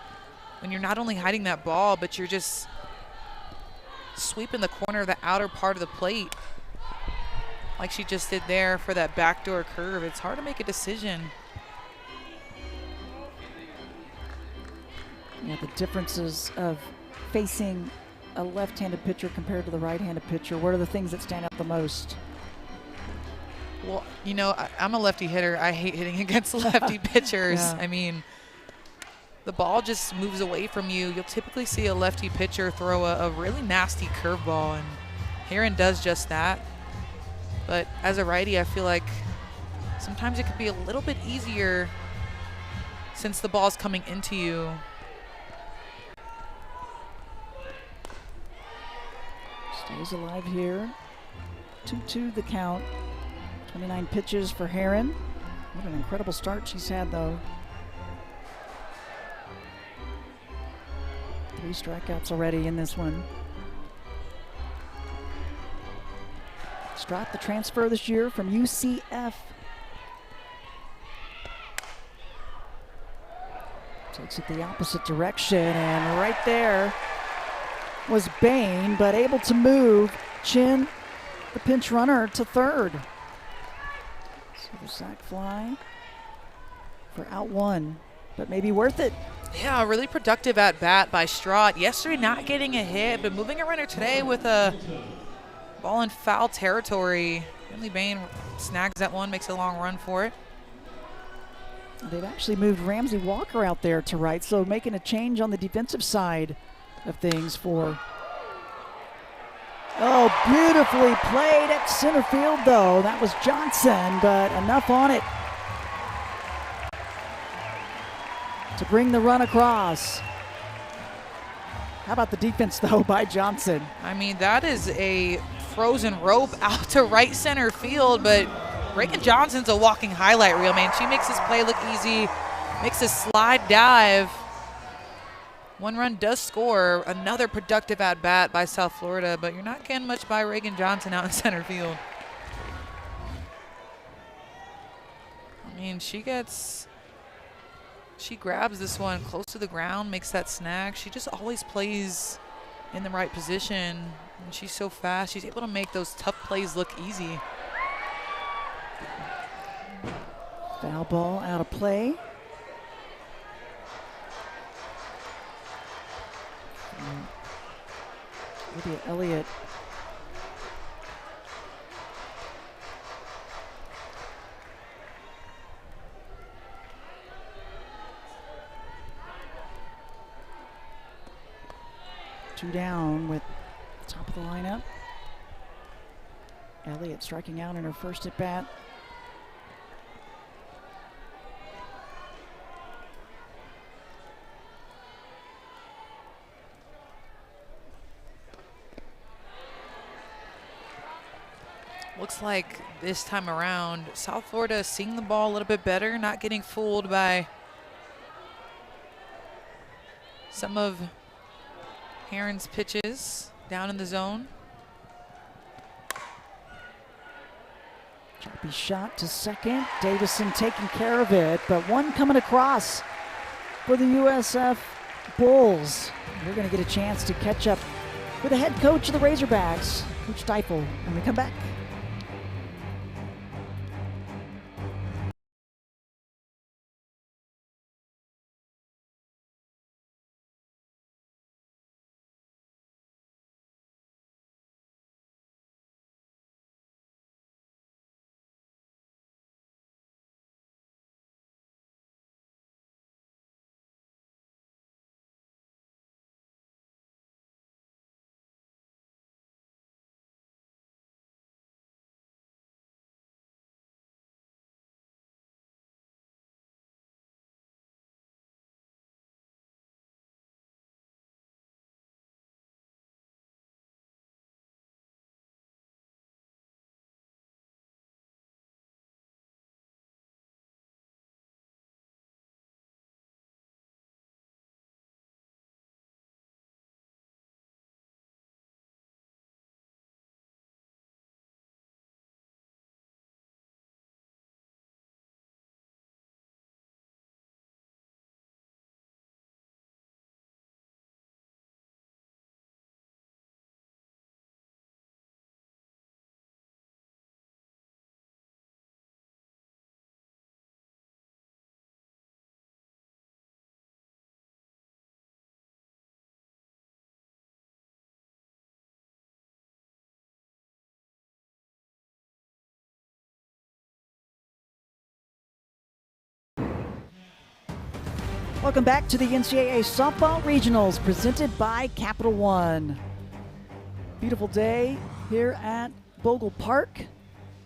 when you're not only hiding that ball, but you're just sweeping the corner of the outer part of the plate like she just did there for that backdoor curve. It's hard to make a decision. Yeah, the differences of facing a left-handed pitcher compared to the right-handed pitcher. What are the things that stand out the most? Well, I'm a lefty hitter. I hate hitting against lefty pitchers. Yeah. I mean, the ball just moves away from you. You'll typically see a lefty pitcher throw a really nasty curveball, and Heron does just that. But as a righty, I feel like sometimes it could be a little bit easier since the ball's coming into you. Stays alive here. 2-2 the count. 29 pitches for Heron. What an incredible start she's had, though. 3 strikeouts already in this one. Strott, the transfer this year from UCF. Takes it the opposite direction, and right there was Bain, but able to move Chin, the pinch runner, to third. So the sac fly for out 1, but maybe worth it. Yeah, really productive at bat by Strott. Yesterday not getting a hit, but moving a runner today with a ball in foul territory. Finley Bain snags that one, makes a long run for it. They've actually moved Ramsey Walker out there to right, so making a change on the defensive side of things for. Oh, beautifully played at center field, though. That was Johnson, but enough on it to bring the run across. How about the defense, though, by Johnson? I mean, that is a frozen rope out to right center field, but Reagan Johnson's a walking highlight reel, man. She makes this play look easy, makes a slide dive. One run does score. Another productive at-bat by South Florida, but you're not getting much by Reagan Johnson out in center field. I mean, she grabs this one close to the ground, makes that snag. She just always plays in the right position. And she's so fast. She's able to make those tough plays look easy. Foul ball out of play. Lydia Elliott. Two down with top of the lineup. Elliott striking out in her first at bat. Looks like this time around, South Florida is seeing the ball a little bit better, not getting fooled by some of Heron's pitches down in the zone. Choppy shot to second. Davison taking care of it, but one coming across for the USF Bulls. We're going to get a chance to catch up with the head coach of the Razorbacks, Coach Deifel, when we come back. Welcome back to the NCAA Softball Regionals presented by Capital One. Beautiful day here at Bogle Park,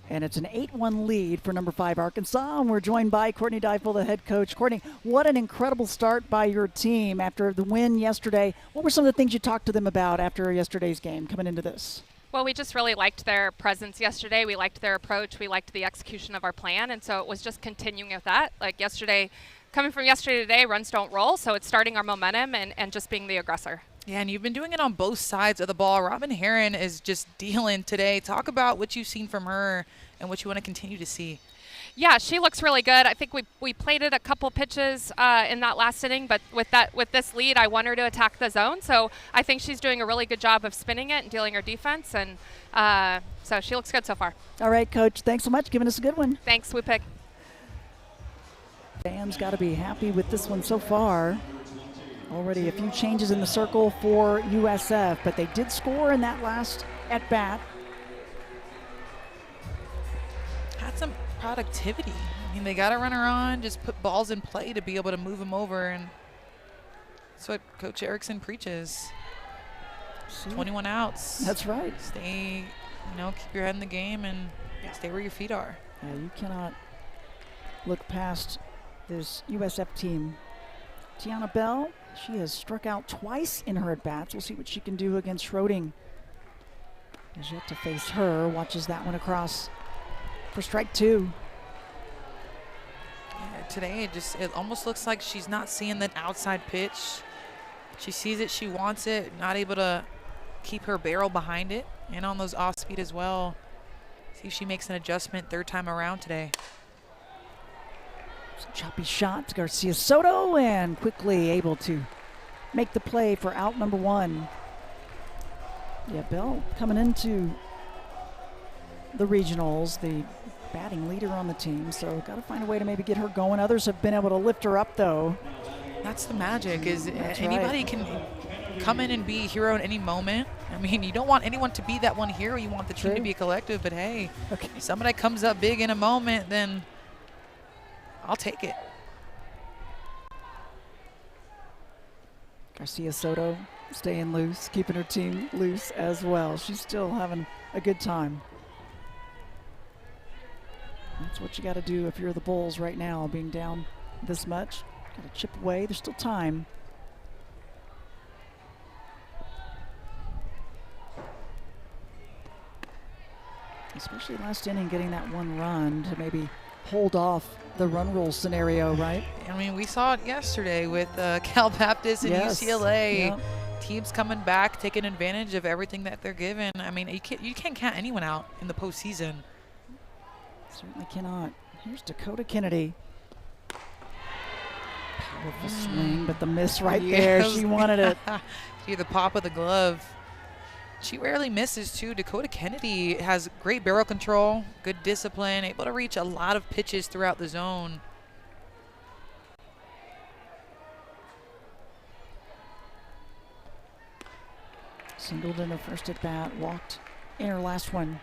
and it's an 8-1 lead for number 5 Arkansas, and we're joined by Courtney Deifel, the head coach. Courtney, what an incredible start by your team after the win yesterday. What were some of the things you talked to them about after yesterday's game coming into this? Well, we just really liked their presence yesterday. We liked their approach. We liked the execution of our plan, and so it was just continuing with that. Like yesterday, coming from yesterday to today, runs don't roll, so it's starting our momentum and just being the aggressor. Yeah, and you've been doing it on both sides of the ball. Robin Heron is just dealing today. Talk about what you've seen from her and what you want to continue to see. Yeah, she looks really good. I think we played it a couple pitches in that last inning, but with this lead, I want her to attack the zone. So I think she's doing a really good job of spinning it and dealing her defense, and so she looks good so far. All right, Coach, thanks so much. Giving us a good one. Thanks, Whoopig. Sam's got to be happy with this one so far. Already a few changes in the circle for USF, but they did score in that last at-bat. Had some productivity. I mean, they got a runner on, just put balls in play to be able to move them over, and that's what Coach Erickson preaches. 21 outs. That's right. Stay, keep your head in the game and stay where your feet are. Yeah, you cannot look past this USF team. Tiana Bell, she has struck out twice in her at-bats. We'll see what she can do against Schroding. Has yet to face her. Watches that one across for strike 2. Yeah, today it almost looks like she's not seeing that outside pitch. She sees it, she wants it, not able to keep her barrel behind it, and on those off speed as well. See if she makes an adjustment third time around today. Some choppy shots, Garcia Soto, and quickly able to make the play for out number 1. Yeah, Bell coming into the regionals, the batting leader on the team, so got to find a way to maybe get her going. Others have been able to lift her up, though. That's the magic, is That's anybody right. can come in and be a hero at any moment. I mean, you don't want anyone to be that one hero. You want the team to True. be a collective, but hey, Okay. if somebody comes up big in a moment, then I'll take it. Garcia Soto staying loose, keeping her team loose as well. She's still having a good time. That's what you got to do if you're the Bulls right now, being down this much. Got to chip away. There's still time. Especially last inning, getting that 1 run to maybe hold off the run rule scenario, right? I mean, we saw it yesterday with Cal Baptist and Yes. UCLA. Yep. Teams coming back, taking advantage of everything that they're given. I mean, you can't count anyone out in the postseason. Certainly cannot. Here's Dakota Kennedy. Powerful swing, but the miss right there. Yes. She wanted it. See the pop of the glove. She rarely misses, too. Dakota Kennedy has great barrel control, good discipline, able to reach a lot of pitches throughout the zone. Singled in her first at bat, walked in her last one.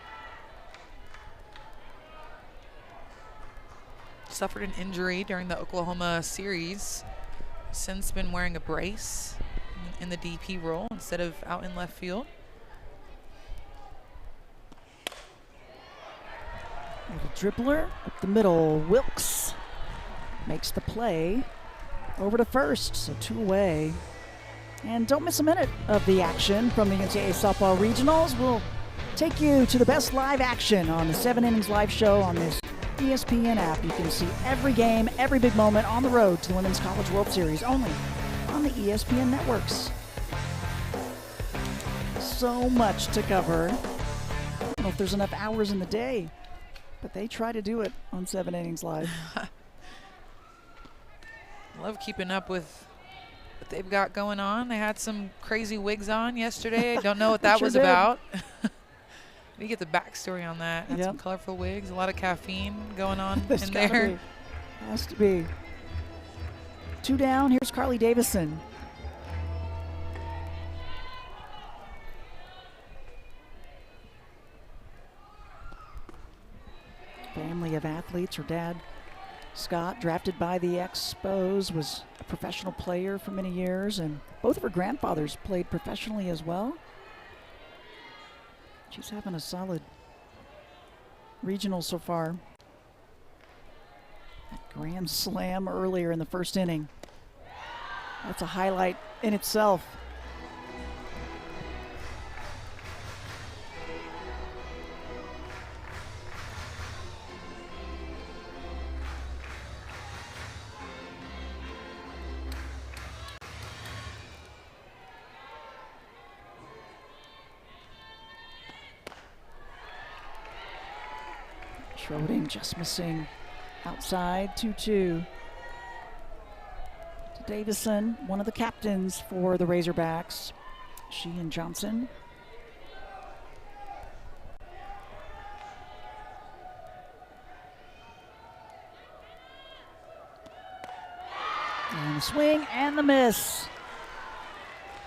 Suffered an injury during the Oklahoma series. Since been wearing a brace in the DP role instead of out in left field. Little dribbler up the middle. Wilkes makes the play over to first, so 2 away. And don't miss a minute of the action from the NCAA Softball Regionals. We'll take you to the best live action on the 7 Innings Live Show on this ESPN app. You can see every game, every big moment on the road to the Women's College World Series, only on the ESPN networks. So much to cover. I don't know if there's enough hours in the day, but they try to do it on 7 Innings Live. Love keeping up with what they've got going on. They had some crazy wigs on yesterday. I don't know what that Sure was did. about. We get the backstory on that. Had some Yep. colorful wigs, a lot of caffeine going on There's in gotta there. be. Has to be. 2 down. Here's Carly Davison. Family of athletes. Her dad, Scott, drafted by the Expos, was a professional player for many years, and both of her grandfathers played professionally as well. She's having a solid regional so far. That grand slam earlier in the first inning. That's a highlight in itself. Schroding just missing outside, 2-2. To Davison, one of the captains for the Razorbacks. She and Johnson. And the swing and the miss.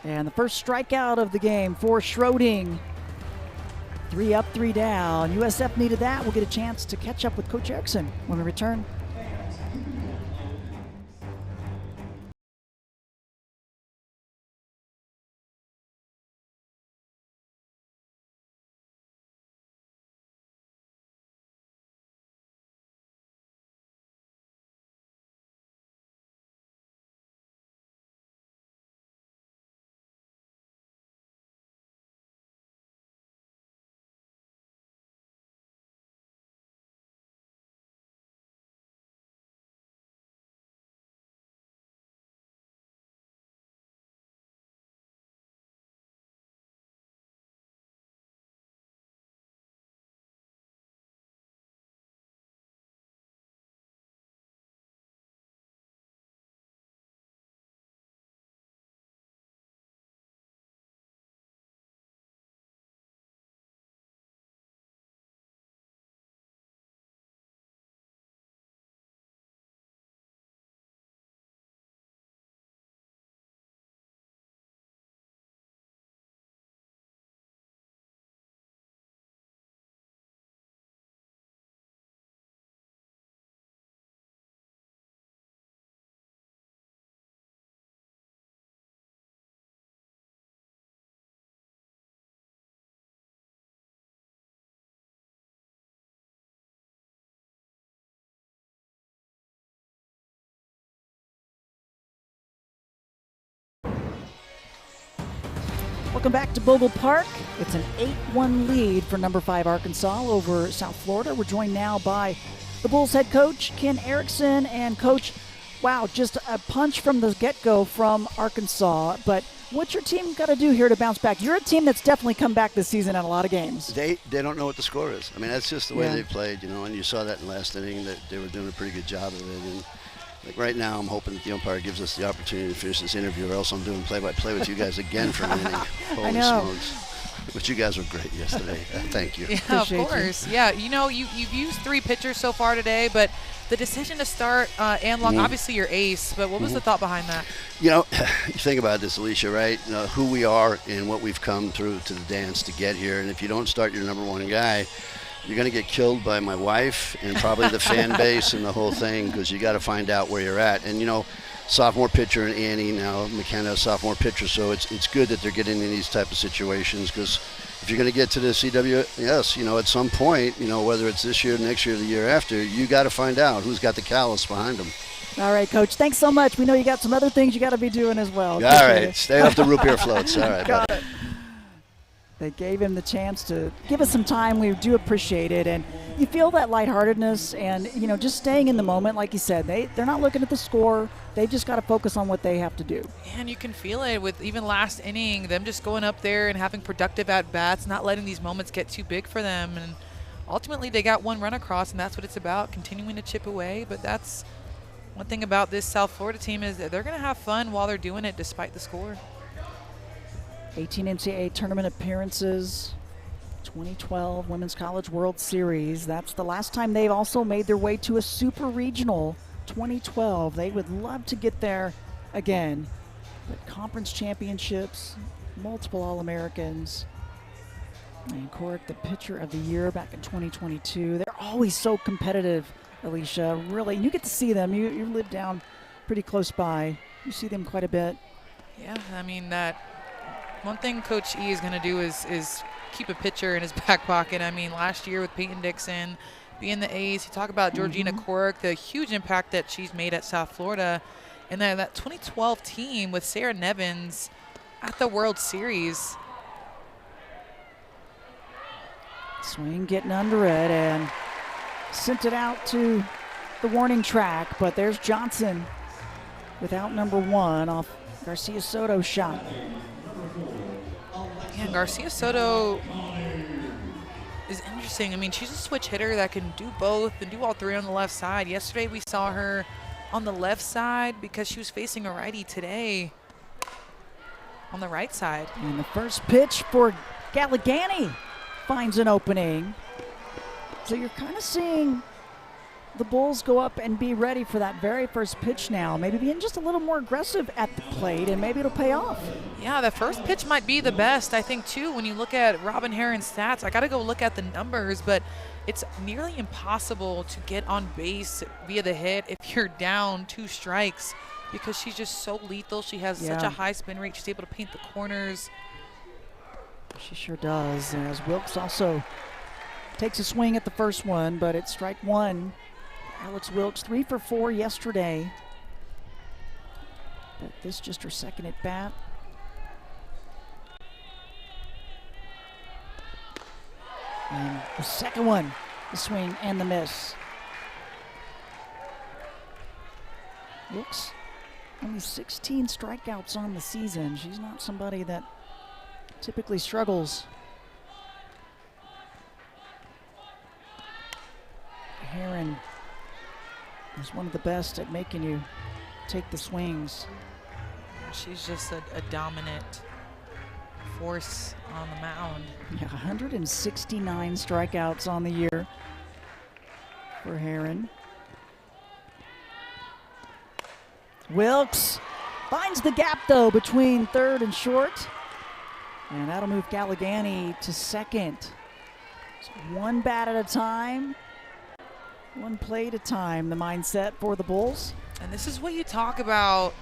And the first strikeout of the game for Schroding. 3 up, 3 down. USF needed that. We'll get a chance to catch up with Coach Erickson when we return. Welcome back to Bogle Park. It's an 8-1 lead for number 5 Arkansas over South Florida. We're joined now by the Bulls head coach, Ken Erickson. And Coach, wow, just a punch from the get-go from Arkansas. But what's your team got to do here to bounce back? You're a team that's definitely come back this season in a lot of games. They don't know what the score is. I mean, that's just the way Yeah. they played, and you saw that in last inning that they were doing a pretty good job of it. And like right now, I'm hoping that the umpire gives us the opportunity to finish this interview, or else I'm doing play-by-play with you guys again for an inning. Holy know. smokes. But you guys were great yesterday. Thank you. Yeah, Appreciate of course. Yeah, you've used 3 pitchers so far today, but the decision to start Ann Long, obviously your ace, but what was the thought behind that? You think about this, Alicia, right? Who we are and what we've come through to the dance to get here. And if you don't start your number 1 guy, you're going to get killed by my wife and probably the fan base and the whole thing, because you got to find out where you're at. And, sophomore pitcher and Annie, now McKenna, sophomore pitcher. So it's good that they're getting in these type of situations, because if you're going to get to the CWS, at some point, whether it's this year, next year, the year after, you got to find out who's got the callus behind them. All right, Coach. Thanks so much. We know you got some other things you got to be doing as well. All Appreciate right. it. Stay off the root beer floats. All right, Got buddy. it. They gave him the chance to give us some time. We do appreciate it. And you feel that lightheartedness and, just staying in the moment. Like you said, they're not looking at the score. They've just got to focus on what they have to do. And you can feel it with even last inning, them just going up there and having productive at-bats, not letting these moments get too big for them. And ultimately, they got 1 run across, and that's what it's about, continuing to chip away. But that's one thing about this South Florida team, is that they're going to have fun while they're doing it despite the score. 18 NCAA tournament appearances, 2012 Women's College World Series. That's the last time they've also made their way to a super regional, 2012. They would love to get there again. But conference championships, multiple All-Americans. And Corrick, the pitcher of the year back in 2022. They're always so competitive, Alicia, really. You get to see them. You live down pretty close by. You see them quite a bit. Yeah, I mean, that one thing Coach E is going to do is keep a pitcher in his back pocket. I mean, last year with Peyton Dixon being the ace, you talk about Georgina Corrick, the huge impact that she's made at South Florida. And then that 2012 team with Sarah Nevins at the World Series. Swing getting under it and sent it out to the warning track, but there's Johnson without number 1 off Garcia Soto's shot. Yeah, Garcia Soto is interesting. I mean, she's a switch hitter that can do both and do all 3 on the left side. Yesterday we saw her on the left side because she was facing a righty. Today on the right side. And the first pitch for Galligani finds an opening. So you're kind of seeing the Bulls go up and be ready for that very first pitch now. Maybe being just a little more aggressive at the plate, and maybe it'll pay off. Yeah, the first pitch might be the best, I think, too. When you look at Robin Herron's stats, I got to go look at the numbers, but it's nearly impossible to get on base via the hit if you're down 2 strikes, because she's just so lethal. She has such a high spin rate. She's able to paint the corners. She sure does. As Wilkes also takes a swing at the first one, but it's strike 1. Alex Wilkes 3 for 4 yesterday. But this just her second at bat. And the second one, the swing and the miss. Wilkes only 16 strikeouts on the season. She's not somebody that typically struggles. Herron is one of the best at making you take the swings. She's just a dominant force on the mound. Yeah, 169 strikeouts on the year for Herron. Wilkes finds the gap, though, between third and short. And that'll move Galligani to second. So 1 bat at a time. 1 play at a time, the mindset for the Bulls. And this is what you talk about.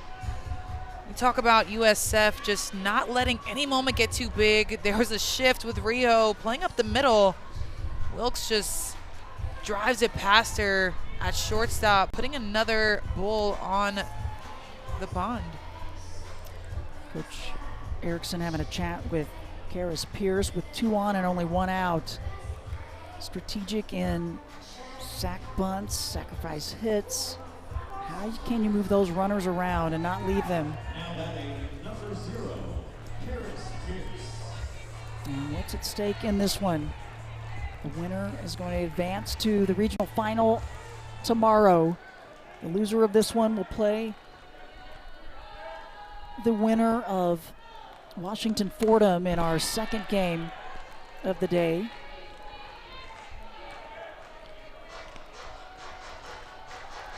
You talk about USF just not letting any moment get too big. There was a shift with Rio playing up the middle. Wilkes just drives it past her at shortstop, putting another Bull on the pond. Coach Erickson having a chat with Karis Pierce with 2 on and only 1 out. Strategic in sack bunts, sacrifice hits. How can you move those runners around and not leave them? And what's at stake in this one? The winner is going to advance to the regional final tomorrow. The loser of this one will play the winner of Washington Fordham in our second game of the day.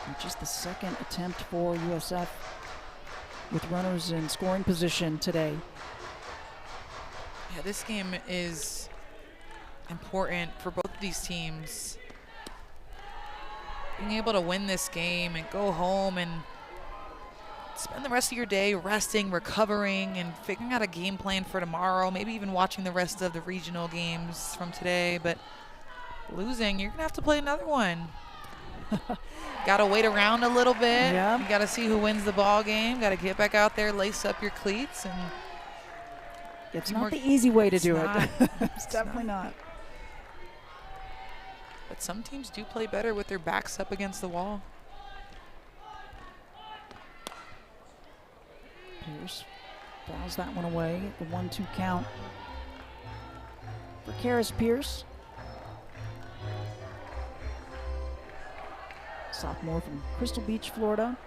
Which is the second attempt for USF with runners in scoring position today. Yeah, this game is important for both of these teams. Being able to win this game and go home and spend the rest of your day resting, recovering, and figuring out a game plan for tomorrow, maybe even watching the rest of the regional games from today. But losing, you're going to have to play another one. Got to wait around a little bit. Yeah. You got to see who wins the ball game. Got to get back out there, lace up your cleats, and it's not the easy way to do it. It's definitely not. But some teams do play better with their backs up against the wall. Pierce fouls that one away. The 1-2 count for Karis Pierce. Sophomore from Crystal Beach, Florida.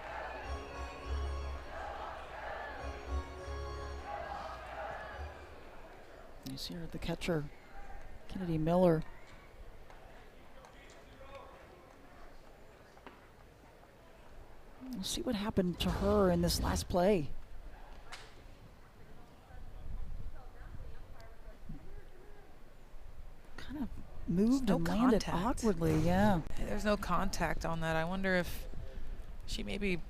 You see her, the catcher, Kennedy Miller. We'll see what happened to her in this last play. Kind of moved and landed awkwardly, yeah. There's no contact on that. I wonder if she maybe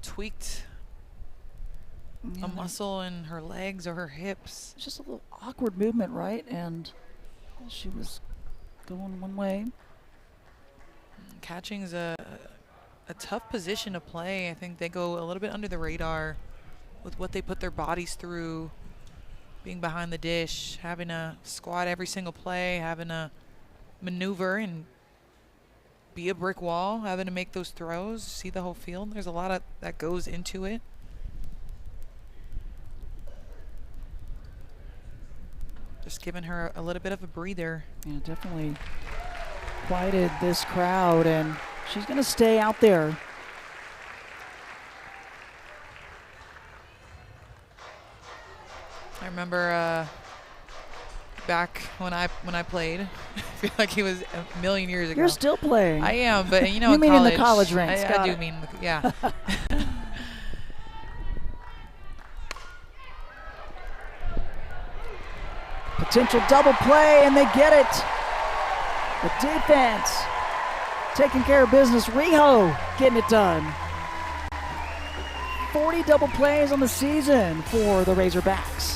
tweaked a muscle in her legs or her hips. It's just a little awkward movement, right? And she was going one way. Catching is a tough position to play. I think they go a little bit under the radar with what they put their bodies through, being behind the dish, having to squat every single play, having to maneuver and be a brick wall, having to make those throws, see the whole field. There's a lot of that goes into it. Just giving her a little bit of a breather. Yeah, definitely quieted this crowd, and she's going to stay out there. I remember back when I played. I feel like it was a million years ago. You're still playing. I am, but you know, you in mean college, in the college ranks? I do mean, yeah. Potential double play, and they get it. The defense taking care of business. Riho getting it done. 40 double plays on the season for the Razorbacks.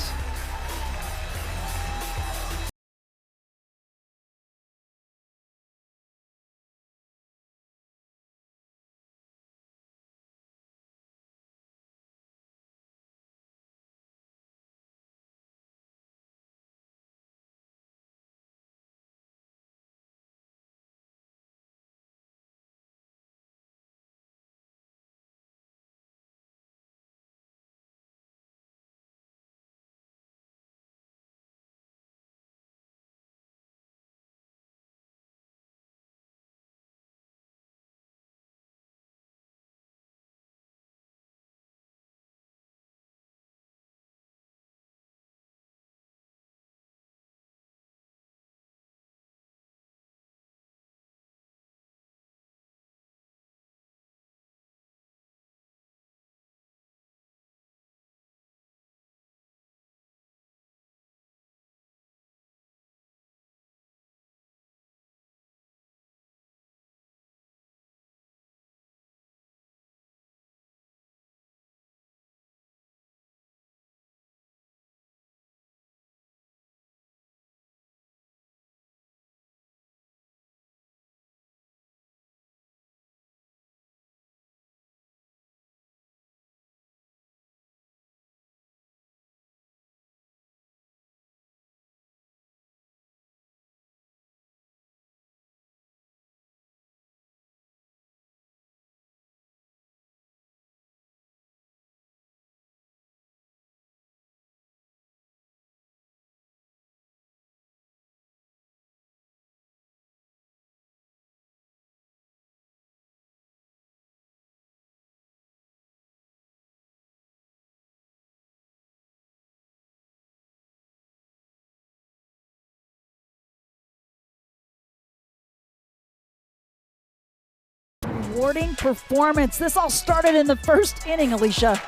rewarding performance. This all started in the first inning, Alicia.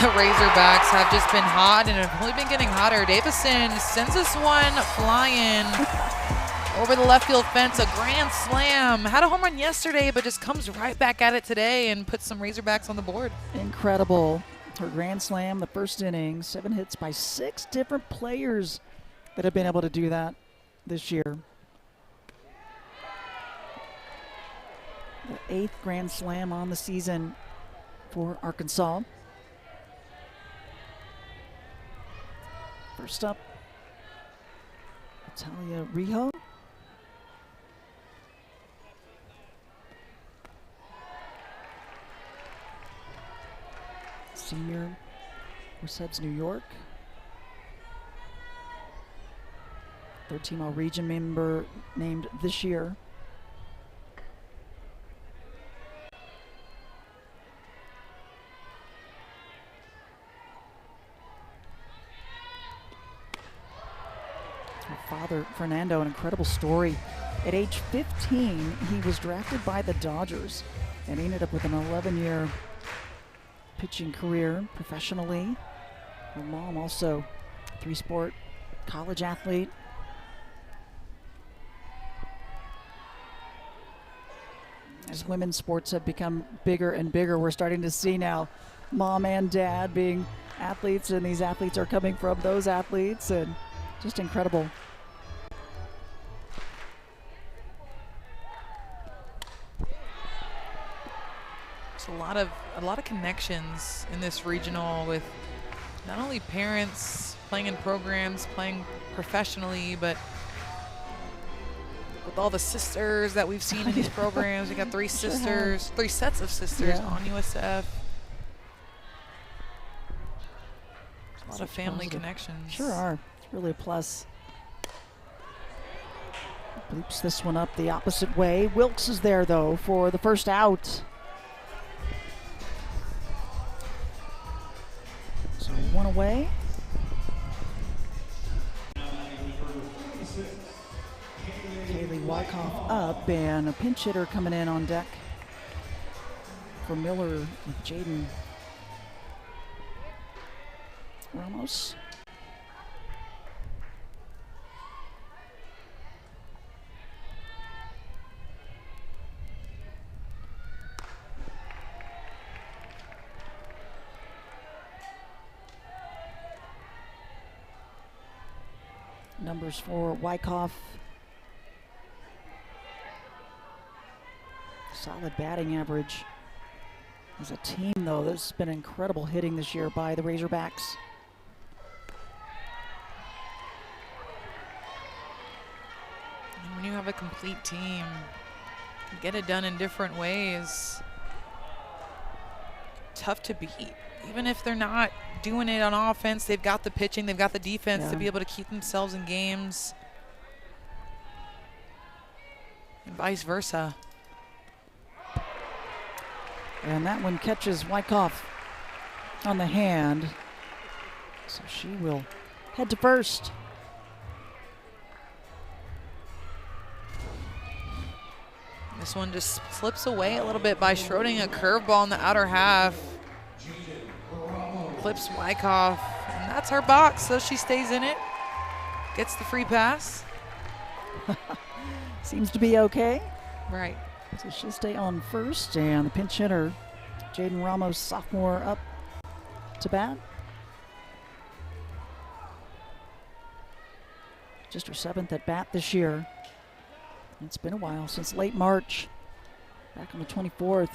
The Razorbacks have just been hot and have only been getting hotter. Davison sends this one flying over the left field fence, a grand slam. Had a home run yesterday, but just comes right back at it today and puts some Razorbacks on the board. Incredible. Her grand slam, the first inning, 7 hits by 6 different players that have been able to do that this year. The 8th grand slam on the season for Arkansas. First up, Natalia Rijo. Senior, Merced's New York. 13 All-Region member named this year. Her father, Fernando, an incredible story. At age 15, he was drafted by the Dodgers and ended up with an 11-year pitching career professionally. Her mom also 3-sport college athlete. As women's sports have become bigger and bigger, we're starting to see now mom and dad being athletes, and these athletes are coming from those athletes, and just incredible. A lot of connections in this regional with not only parents playing in programs, playing professionally, but with all the sisters that we've seen in these programs. We got 3 sisters, 3 sets of sisters on USF. A lot of family connections. Sure are. It's really a plus. Bloops this one up the opposite way. Wilkes is there though for the first out. So 1 away. Kaylee Wyckoff up, and a pinch hitter coming in on deck for Miller with Jaden Ramos. Numbers for Wyckoff. Solid batting average. As a team, though, there's been incredible hitting this year by the Razorbacks. And when you have a complete team, you get it done in different ways. Tough to beat. Even if they're not doing it on offense, they've got the pitching, they've got the defense to be able to keep themselves in games. And vice versa. And that one catches Wyckoff on the hand. So she will head to first. This one just slips away a little bit by Schroding, a curveball in the outer half. Clips Wyckoff, and that's her box, so she stays in it. Gets the free pass. Seems to be okay. Right. So she'll stay on first, and the pinch hitter, Jaden Ramos, sophomore, up to bat. Just her 7th at bat this year. It's been a while, since late March, back on the 24th.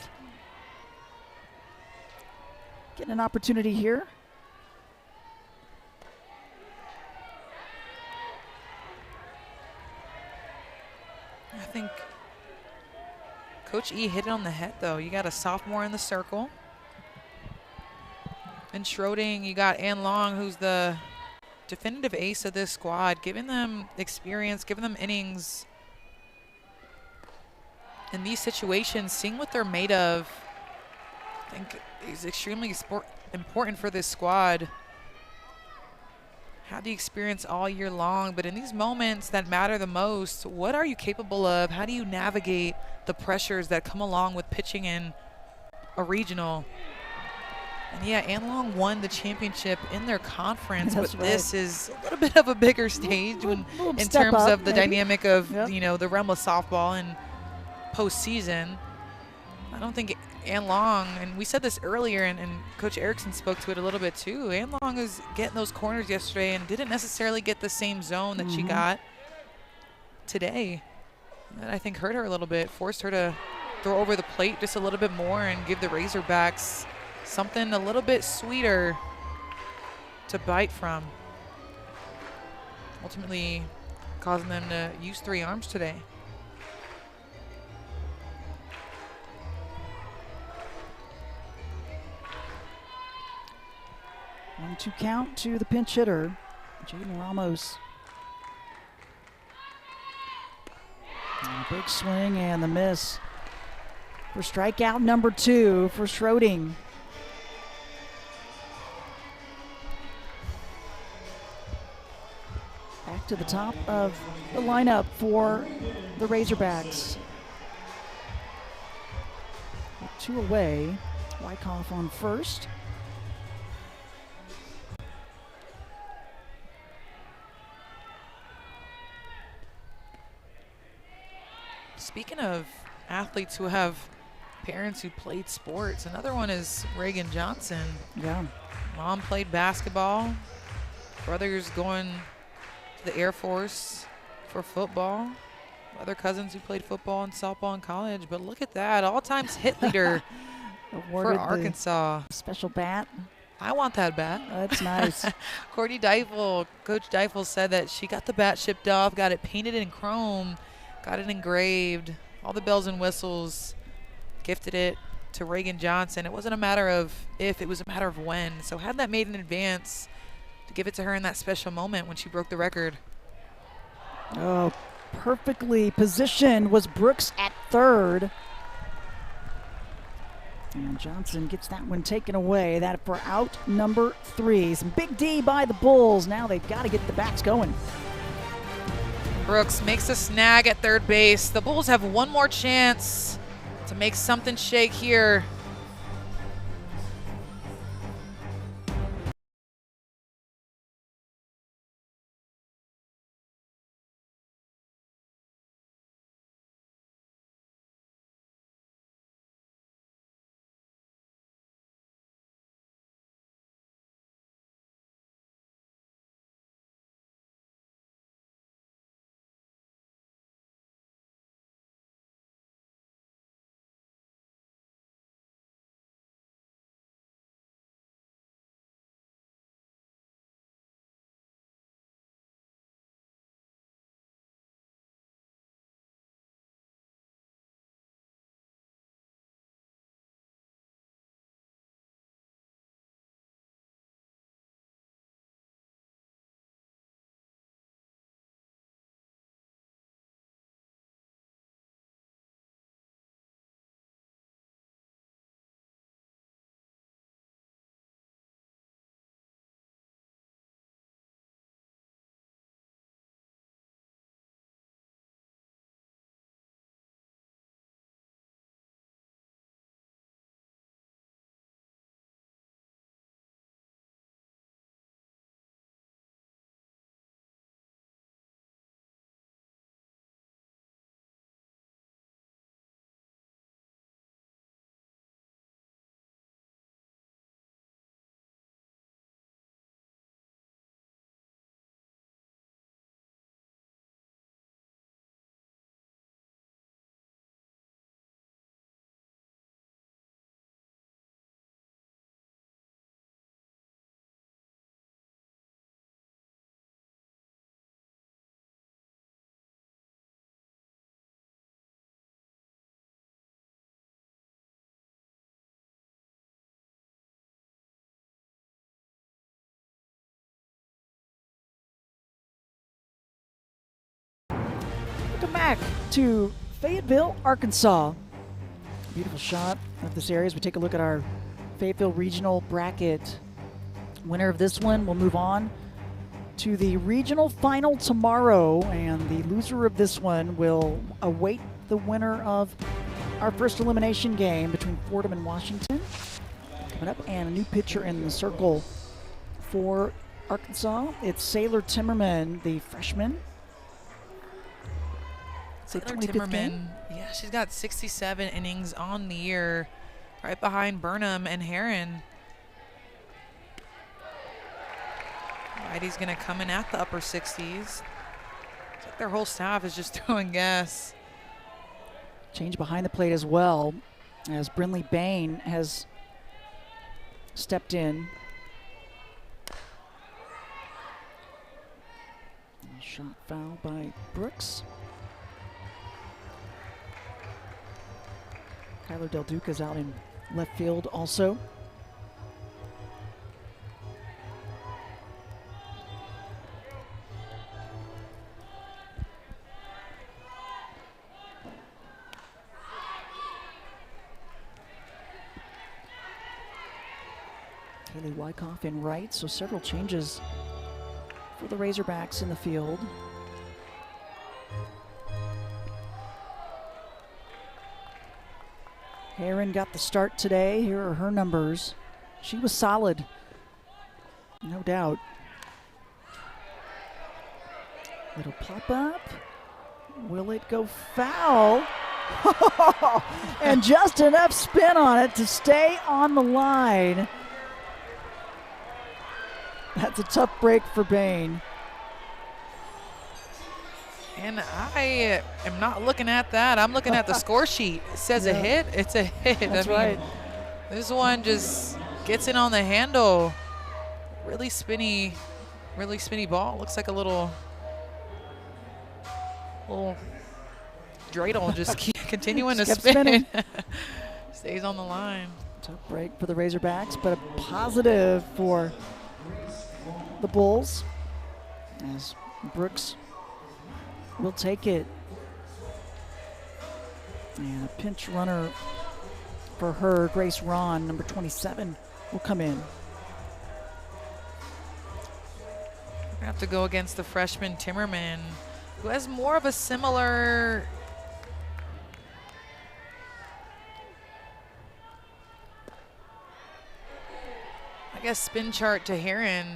Getting an opportunity here. I think Coach E hit it on the head, though. You got a sophomore in the circle. And Schroding, you got Ann Long, who's the definitive ace of this squad, giving them experience, giving them innings. In these situations, seeing what they're made of, I think is extremely important for this squad. had the experience all year long, but in these moments that matter the most, what are you capable of? How do you navigate the pressures that come along with pitching in a regional? And yeah, Ann Long won the championship in their conference, That's but right. this is a little bit of a bigger stage when, Little in step terms up, of the maybe. dynamic of, Yep. you know, the realm of softball and postseason. I don't think Ann Long, and we said this earlier, and Coach Erickson spoke to it a little bit too, Ann Long was getting those corners yesterday and didn't necessarily get the same zone that she got today. That I think hurt her a little bit, forced her to throw over the plate just a little bit more and give the Razorbacks something a little bit sweeter to bite from. Ultimately causing them to use 3 arms today. One, 2 count to the pinch hitter, Jaden Ramos. And a big swing and the miss for strikeout number 2 for Schroding. Back to the top of the lineup for the Razorbacks. With 2 away, Wyckoff on first. Speaking of athletes who have parents who played sports, another one is Reagan Johnson. Yeah. Mom played basketball. Brother's going to the Air Force for football. Other cousins who played football and softball in college. But look at that, all-time hit leader for Awarded the Arkansas. special bat. I want that bat. That's nice. Courtney Deifel, Coach Deifel said that she got the bat shipped off, got it painted in chrome, got it engraved, all the bells and whistles, gifted it to Reagan Johnson. It wasn't a matter of if, it was a matter of when. So had that made in advance to give it to her in that special moment when she broke the record. Oh, perfectly positioned was Brooks at third. And Johnson gets that one taken away. That for out number 3. Some big D by the Bulls. Now they've got to get the bats going. Brooks makes a snag at third base. The Bulls have one more chance to make something shake here. Welcome back to Fayetteville, Arkansas. Beautiful shot of this area as we take a look at our Fayetteville Regional bracket. Winner of this one will move on to the regional final tomorrow, and the loser of this one will await the winner of our first elimination game between Fordham and Washington coming up, and a new pitcher in the circle for Arkansas. It's Sailor Timmerman, the freshman. Sailor 25th Timmerman, game. yeah, she's got 67 innings on the year, right behind Burnham and Heron. Righty's going to come in at the upper 60s. It's like their whole staff is just throwing gas. Change behind the plate as well, as Brinley Bain has stepped in. Shot foul by Brooks. Kyler Del Duca's out in left field also. Kaylee Wyckoff in right, so several changes for the Razorbacks in the field. Heron got the start today. Here are her numbers. She was solid, no doubt. Little pop-up. Will it go foul? And just enough spin on it to stay on the line. That's a tough break for Bain. And I am not looking at that. I'm looking at the score sheet. It says a hit. It's a hit. That's I mean, right. This one just gets in on the handle. Really spinny ball. Looks like a little dreidel just keep continuing to Kept spin. spinning. Stays on the line. Tough break for the Razorbacks, but a positive for the Bulls, as Brooks will take it. And a pinch runner for her, Grace Ron, number 27, will come in. We're gonna have to go against the freshman Timmerman, who has more of a similar spin chart to Heron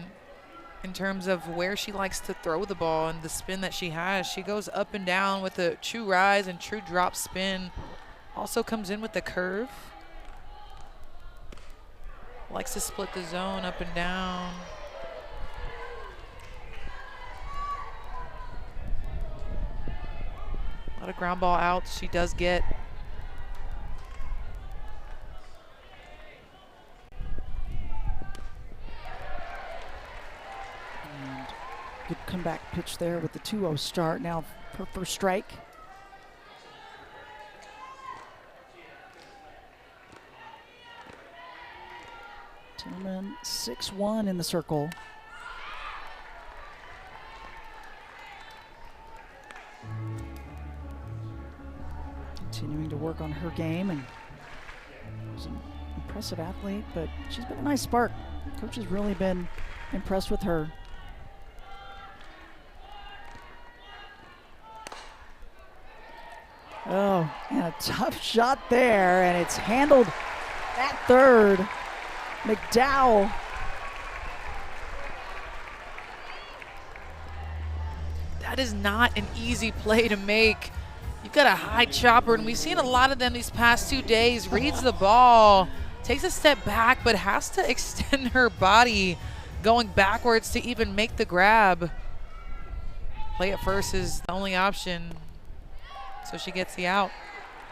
in terms of where she likes to throw the ball and the spin that she has. She goes up and down with a true rise and true drop spin. Also comes in with the curve. Likes to split the zone up and down. A lot of ground ball outs she does get. And good comeback pitch there with the 2-0 start. Now her first strike. Tillman 6-1 in the circle. Continuing to work on her game, and she's an impressive athlete, but she's been a nice spark. Coach has really been impressed with her. Oh, and a tough shot there, and it's handled at third. McDowell. That is not an easy play to make. You've got a high chopper, and we've seen a lot of them these past 2 days. Reads the ball, takes a step back, but has to extend her body going backwards to even make the grab. Play at first is the only option, so she gets the out.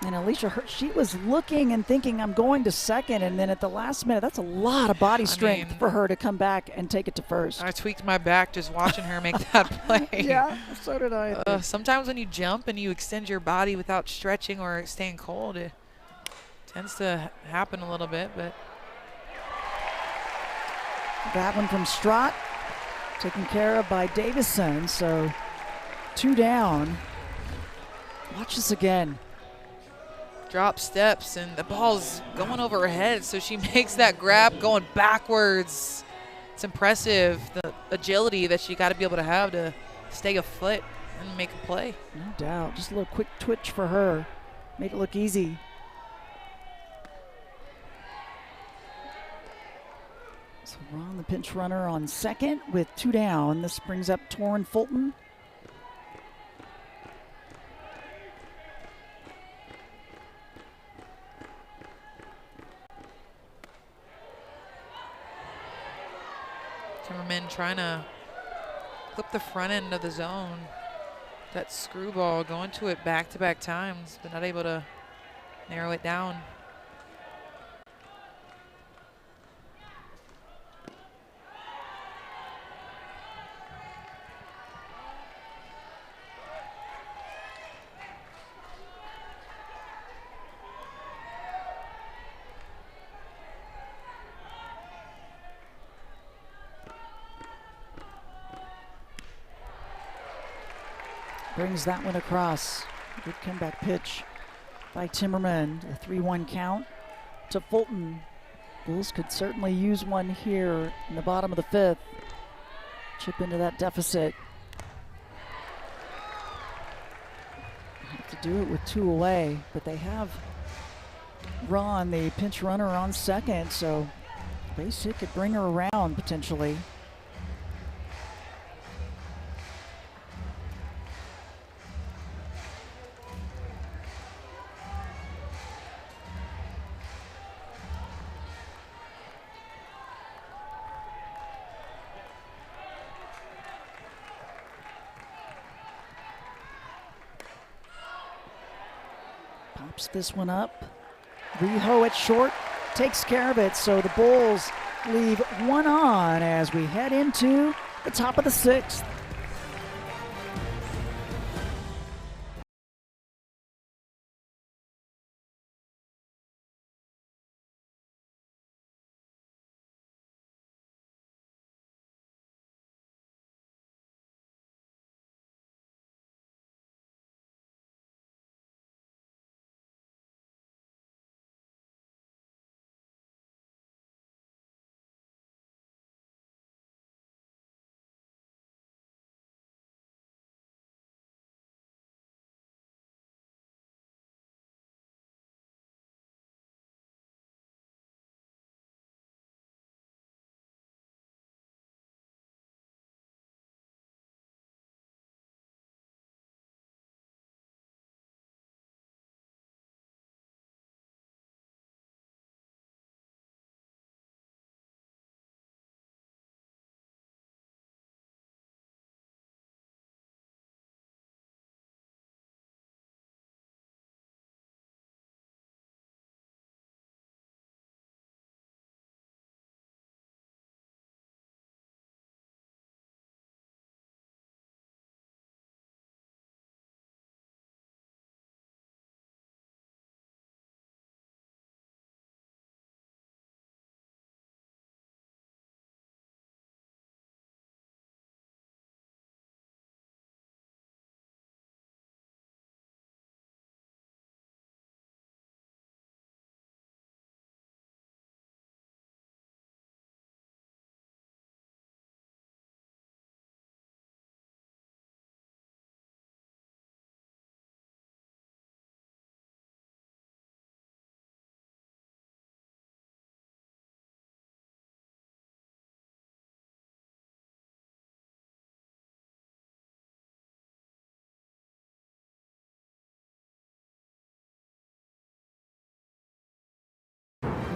And Alicia, she was looking and thinking, I'm going to second, and then at the last minute, that's a lot of body strength for her to come back and take it to first. I tweaked my back just watching her make that play. Yeah, so did I. Sometimes when you jump and you extend your body without stretching or staying cold, it tends to happen a little bit. But that one from Strott, taken care of by Davison. So 2 down. Watch this again. Drop steps, and the ball's going over her head, so she makes that grab going backwards. It's impressive, the agility that you got to be able to have to stay afoot and make a play. No doubt. Just a little quick twitch for her. Made it look easy. So Ron, the pinch runner, on second with 2 down. This brings up Torrin Fulton. Timmerman trying to clip the front end of the zone. That screwball going to it back-to-back times, but not able to narrow it down. Brings that one across. Good comeback pitch by Timmerman. A 3-1 count to Fulton. Bulls could certainly use one here in the bottom of the 5th. Chip into that deficit. Have to do it with 2 away, but they have Ron, the pinch runner, on second, so base hit could bring her around potentially. Pops this one up. Riho at short takes care of it, so the Bulls leave 1 on as we head into the top of the 6th.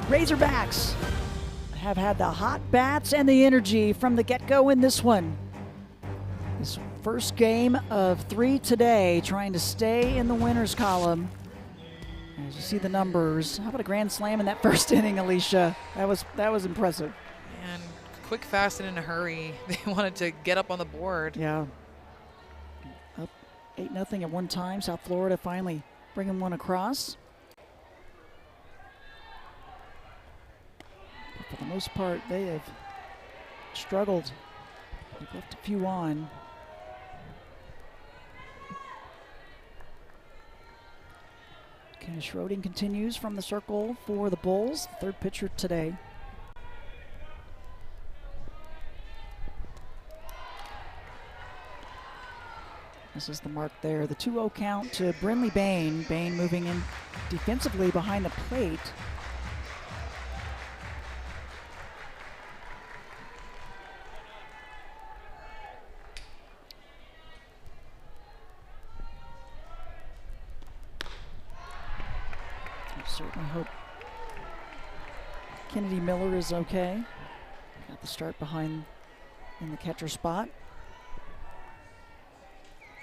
Razorbacks have had the hot bats and the energy from the get-go in this one. This first game of 3 today, trying to stay in the winners column. As you see the numbers, how about a grand slam in that first inning, Alicia? That was impressive. And quick, fast, and in a hurry. They wanted to get up on the board. Yeah. Up 8-0 at one time. South Florida finally bringing one across. But for the most part, they have struggled. They've left a few on. Kenna Schroding continues from the circle for the Bulls, third pitcher today. This is the mark there. The 2-0 count to Brinley Bain. Bain moving in defensively behind the plate. I certainly hope Kennedy Miller is okay. Got the start behind in the catcher spot.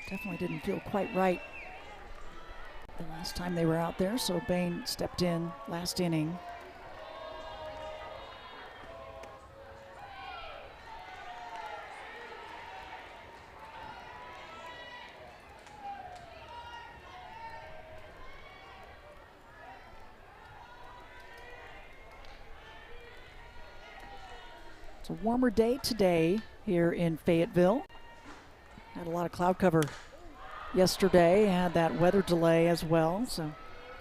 Definitely didn't feel quite right the last time they were out there, so Bain stepped in last inning. It's a warmer day today here in Fayetteville. Had a lot of cloud cover yesterday, had that weather delay as well, so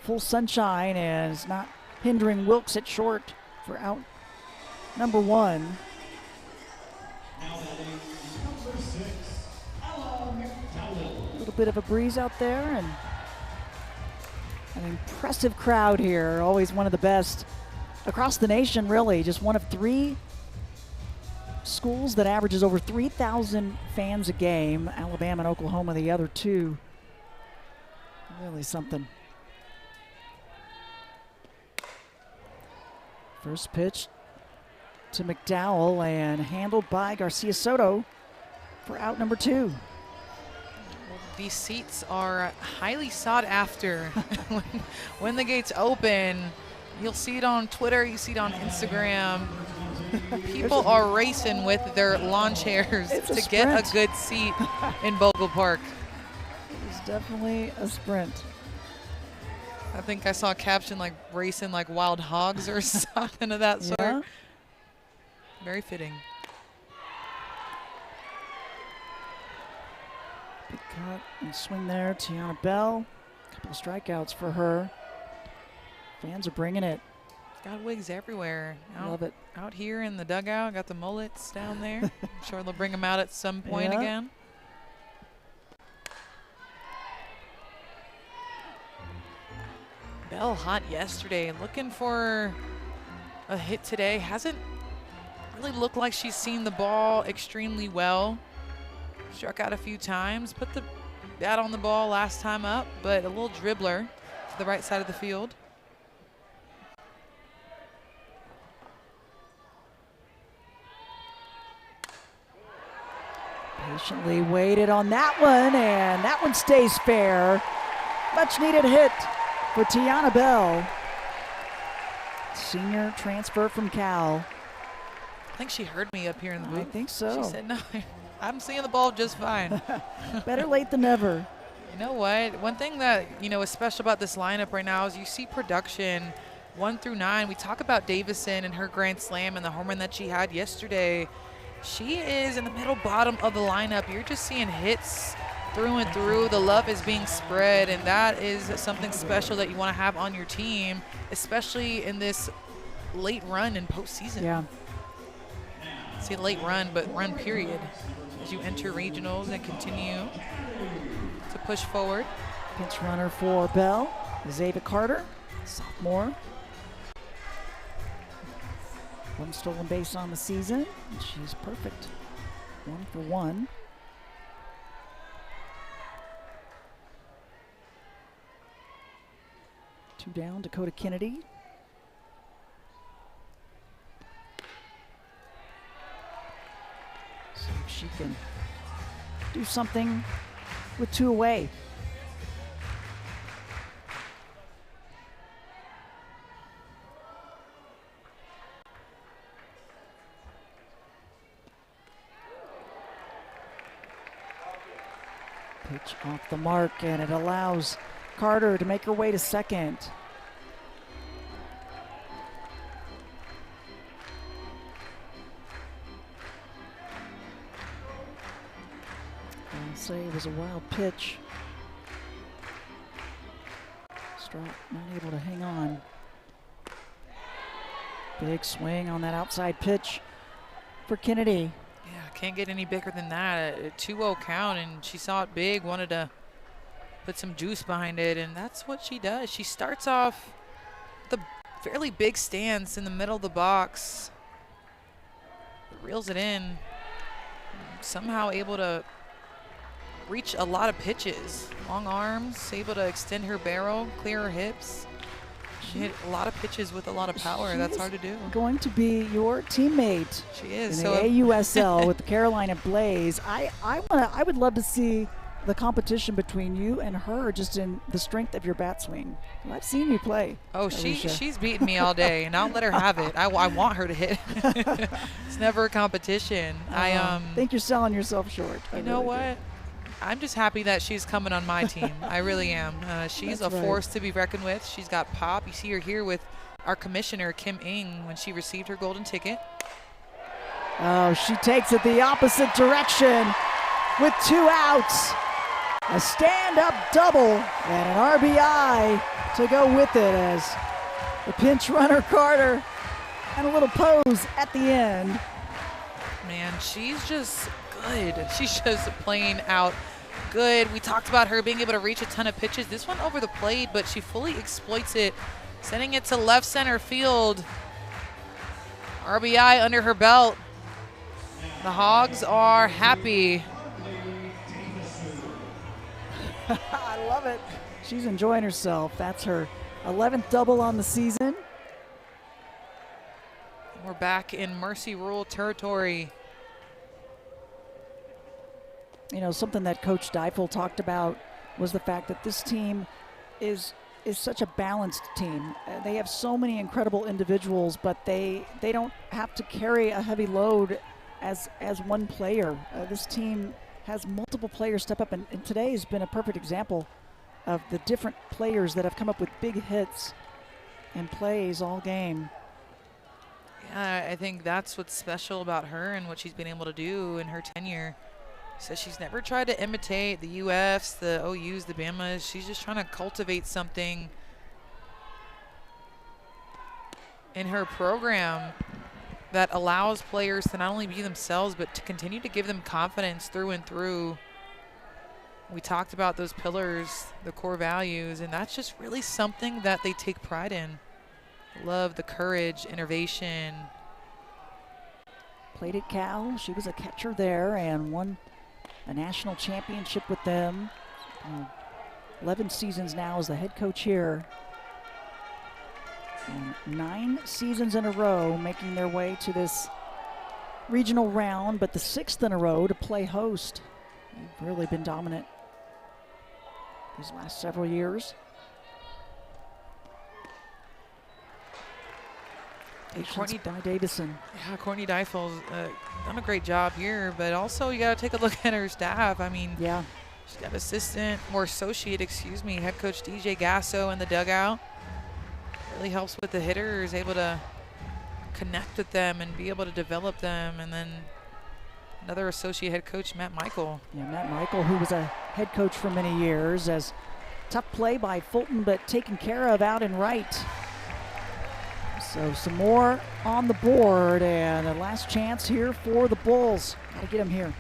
full sunshine and it's not hindering Wilkes at short for out number 1. A little bit of a breeze out there and an impressive crowd here, always one of the best across the nation really, just one of 3 schools that averages over 3,000 fans a game. Alabama and Oklahoma, the other 2. Really something. First pitch to McDowell and handled by Garcia Soto for out number 2. These seats are highly sought after. when the gates open, you'll see it on Twitter, you see it on Instagram. People are racing with their lawn chairs to get a good seat in Bogle Park. It's definitely a sprint. I think I saw a caption like racing like wild hogs or something of that sort. Yeah. Very fitting. Big cut and swing there. Tiana Bell. A couple of strikeouts for her. Fans are bringing it. Got wigs everywhere. Love it. Out here in the dugout, got the mullets down there. I'm sure they'll bring them out at some point again. Bell hot yesterday, looking for a hit today. Hasn't really looked like she's seen the ball extremely well. Struck out a few times, put the bat on the ball last time up, but a little dribbler to the right side of the field. Patiently waited on that one, and that one stays fair. Much needed hit for Tiana Bell. Senior transfer from Cal. I think she heard me up here in the booth. I think so. She said, no, I'm seeing the ball just fine. Better late than never. You know what? One thing that, is special about this lineup right now is you see production 1 through 9. We talk about Davison and her grand slam and the home run that she had yesterday. She is in the middle bottom of the lineup. You're just seeing hits through and through. The love is being spread, and that is something special that you want to have on your team, especially in this late run in postseason. Yeah. See, late run, but run period as you enter regionals and continue to push forward. Pinch runner for Bell is Ava Carter, sophomore. 1 stolen base on the season, and she's perfect. 1 for 1. Two down, Dakota Kennedy. See if she can do something with 2 away. Pitch off the mark, and it allows Carter to make her way to second. I'll say it was a wild pitch. Strout not able to hang on. Big swing on that outside pitch for Kennedy. Yeah, Can't get any bigger than that. A 2-0 count, and she saw it big, wanted to put some juice behind it, and that's what she does. She starts off with a fairly big stance in the middle of the box, reels it in, somehow able to reach a lot of pitches. Long arms, able to extend her barrel, clear her hips. She hit a lot of pitches with a lot of power. That's hard to do. Going to be your teammate. She is. In the AUSL with the Carolina Blaze. I would love to see the competition between you and her, just in the strength of your bat swing. I've seen you play. Oh, Alicia. she's beating me all day, and I'll let her have it. I want her to hit. It's never a competition. I think you're selling yourself short. You know what? I'm just happy that she's coming on my team. I really am. She's a force to be reckoned with. She's got pop. You see her here with our commissioner, Kim Ng, when she received her golden ticket. Oh, she takes it the opposite direction with 2 outs. A stand-up double and an RBI to go with it, as the pinch runner Carter and a little pose at the end. Man, she's just good. She's just playing out good. We talked about her being able to reach a ton of pitches. This one over the plate, but she fully exploits it, sending it to left center field. RBI under her belt. The Hogs are happy. I love it. She's enjoying herself. That's her 11th double on the season. We're back in Mercy Rule territory. You know, something that Coach Deifel talked about was the fact that this team is such a balanced team. They have so many incredible individuals, but they don't have to carry a heavy load as one player. This team has multiple players step up, and today has been a perfect example of the different players that have come up with big hits and plays all game. Yeah, I think that's what's special about her and what she's been able to do in her tenure. So she's never tried to imitate the UFs, the OUs, the Bamas. She's just trying to cultivate something in her program that allows players to not only be themselves, but to continue to give them confidence through and through. We talked about those pillars, the core values, and that's just really something that they take pride in. Love, the courage, innovation. Played at Cal. She was a catcher there and won a national championship with them. 11 seasons now as the head coach here. And 9 seasons in a row making their way to this regional round, but the 6th in a row to play host. They've really been dominant these last several years. Courtney Davison. Yeah, Courtney Deifel's done a great job here, but also you got to take a look at her staff. I mean, yeah, she's got associate, head coach DJ Gasso in the dugout. Really helps with the hitters, able to connect with them and be able to develop them. And then another associate head coach, Matt Michael. Yeah, Matt Michael, who was a head coach for many years, as tough play by Fulton, but taken care of out in right. So some more on the board, and a last chance here for the Bulls. Got to get them here.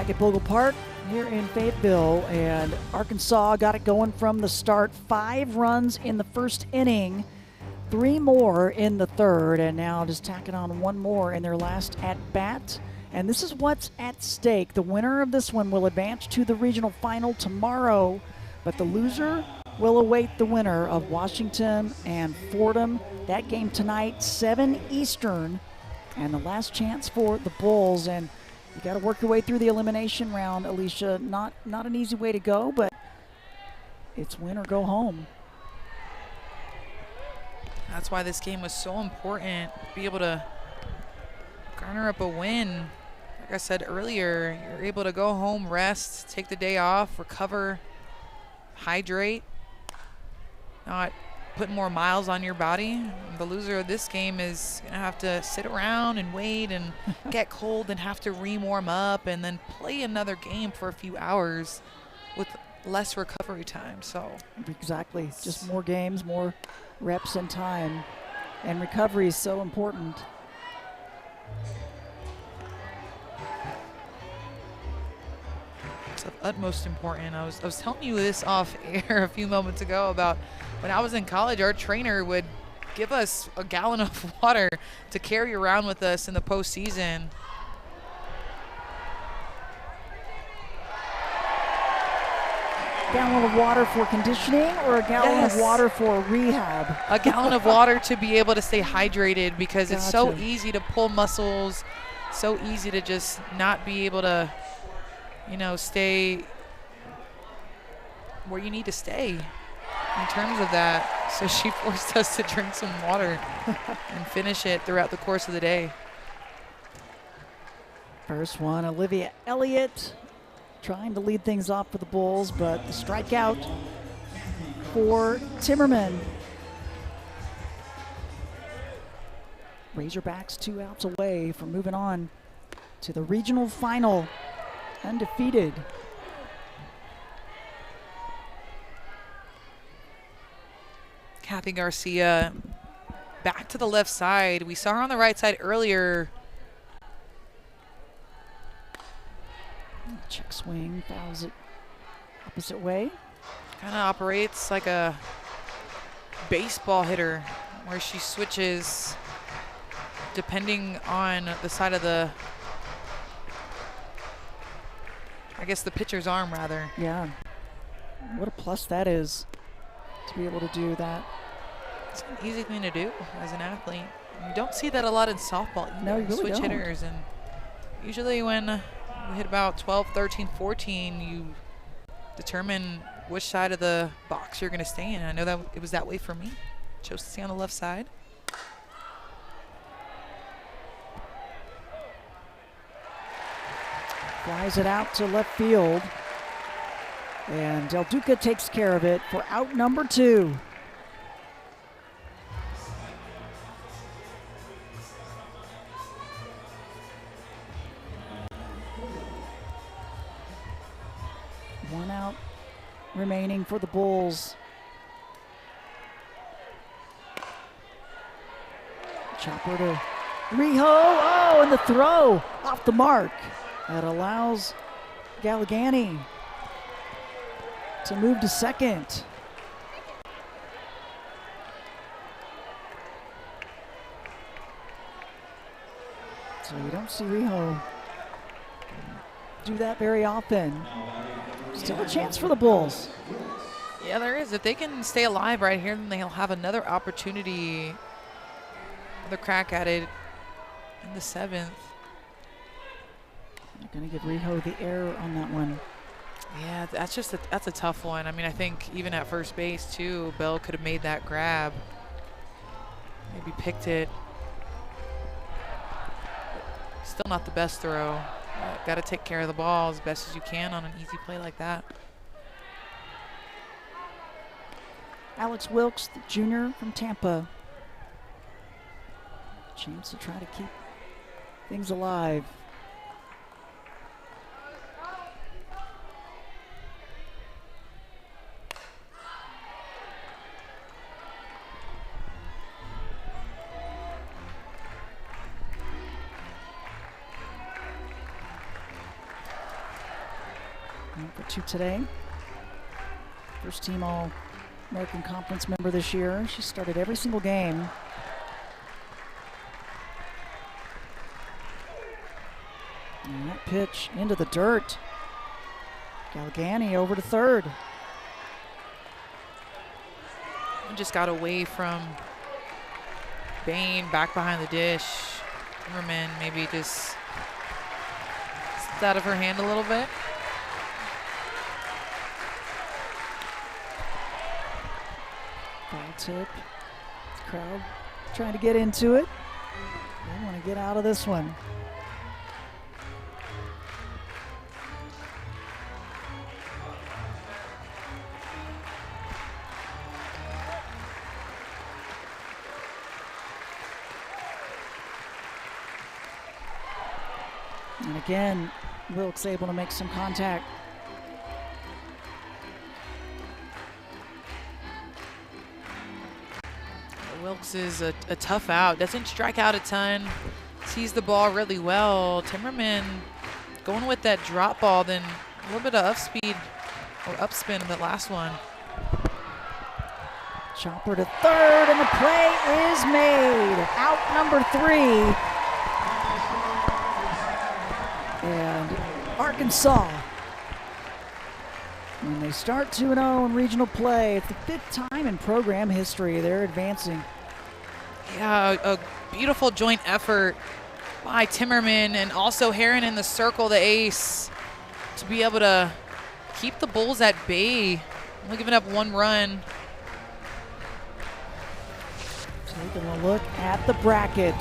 back at Bogle Park here in Fayetteville, and Arkansas got it going from the start. 5 runs in the first inning, 3 more in the third, and now just tacking on 1 more in their last at-bat. And this is what's at stake. The winner of this one will advance to the regional final tomorrow, but the loser will await the winner of Washington and Fordham. That game tonight, 7 Eastern, and the last chance for the Bulls. And you got to work your way through the elimination round, Alicia. Not an easy way to go, but it's win or go home. That's why this game was so important. Be able to garner up a win. Like I said earlier, you're able to go home, rest, take the day off, recover, hydrate, not put more miles on your body. The loser of this game is going to have to sit around and wait and get cold and have to re-warm up and then play another game for a few hours with less recovery time. So exactly, just more games, more reps and time, and recovery is so important. It's of utmost important. I was telling you this off air a few moments ago about when I was in college, our trainer would give us a gallon of water to carry around with us in the postseason. Gallon of water for conditioning or a gallon of water for rehab? A gallon of water to be able to stay hydrated, because it's so Gotcha. easy to pull muscles, so easy to just not be able to, you know, stay where you need to stay in terms of that. So she forced us to drink some water and finish it throughout the course of the day. First one, Olivia Elliott trying to lead things off for the Bulls, but the strikeout for Timmerman. Razorbacks 2 outs away from moving on to the regional final, undefeated. Kathy Garcia back to the left side. We saw her on the right side earlier. Check swing, fouls it opposite way. Kind of operates like a baseball hitter, where she switches depending on the side of the, I guess the pitcher's arm rather. Yeah. What a plus that is to be able to do that. It's an easy thing to do as an athlete. You don't see that a lot in softball. No, you really switch don't. hitters, and usually when you hit about 12, 13, 14, you determine which side of the box you're going to stay in. I know that it was that way for me. Chose to stay on the left side. Flies it out to left field. And Del Duca takes care of it for out number 2. One out remaining for the Bulls. Chopper to Riho. Oh, and the throw off the mark. That allows Galligani to move to second. So you don't see Riho do that very often. Still a chance for the Bulls. Yeah, there is. If they can stay alive right here, then they'll have another opportunity, another crack at it in the 7th. They're going to give Riho the error on that one. Yeah, that's a tough one. I mean, I think even at first base too, Bell could have made that grab, maybe picked it. Still not the best throw. Got to take care of the ball as best as you can on an easy play like that. Alex Wilkes, the junior from Tampa. Chance to try to keep things alive. for 2 today. First team All-American Conference member this year. She started every single game. And that pitch into the dirt. Galgani over to third. Just got away from Bain, back behind the dish. Timmerman maybe just slipped out of her hand a little bit. Foul tip. Crowd trying to get into it. They want to get out of this one. And again, Wilkes able to make some contact. Wilkes is a tough out, doesn't strike out a ton, sees the ball really well. Timmerman going with that drop ball, then a little bit of up speed or upspin in the last one. Chopper to third, and the play is made. Out number 3. And Arkansas, when they start 2-0 in regional play, it's the 5th time in program history they're advancing. Yeah, a beautiful joint effort by Timmerman and also Heron in the circle, the ace, to be able to keep the Bulls at bay, only giving up 1 run. Taking a look at the bracket.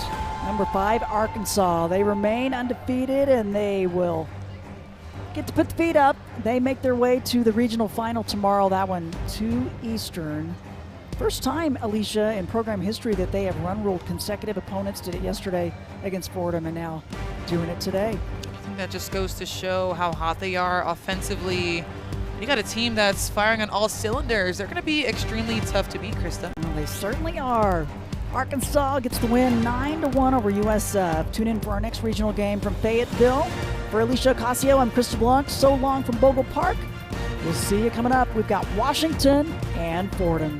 Number 5, Arkansas. They remain undefeated, and they will get to put the feet up. They make their way to the regional final tomorrow. That one 2 Eastern. First time, Alicia, in program history that they have run-ruled consecutive opponents. Did it yesterday against Fordham, and now doing it today. I think that just goes to show how hot they are offensively. You got a team that's firing on all cylinders. They're going to be extremely tough to beat, Krista. Well, they certainly are. Arkansas gets the win 9-1 over USF. Tune in for our next regional game from Fayetteville. For Alicia Ocasio, I'm Krista Blunt. So long from Bogle Park. We'll see you coming up. We've got Washington and Fordham.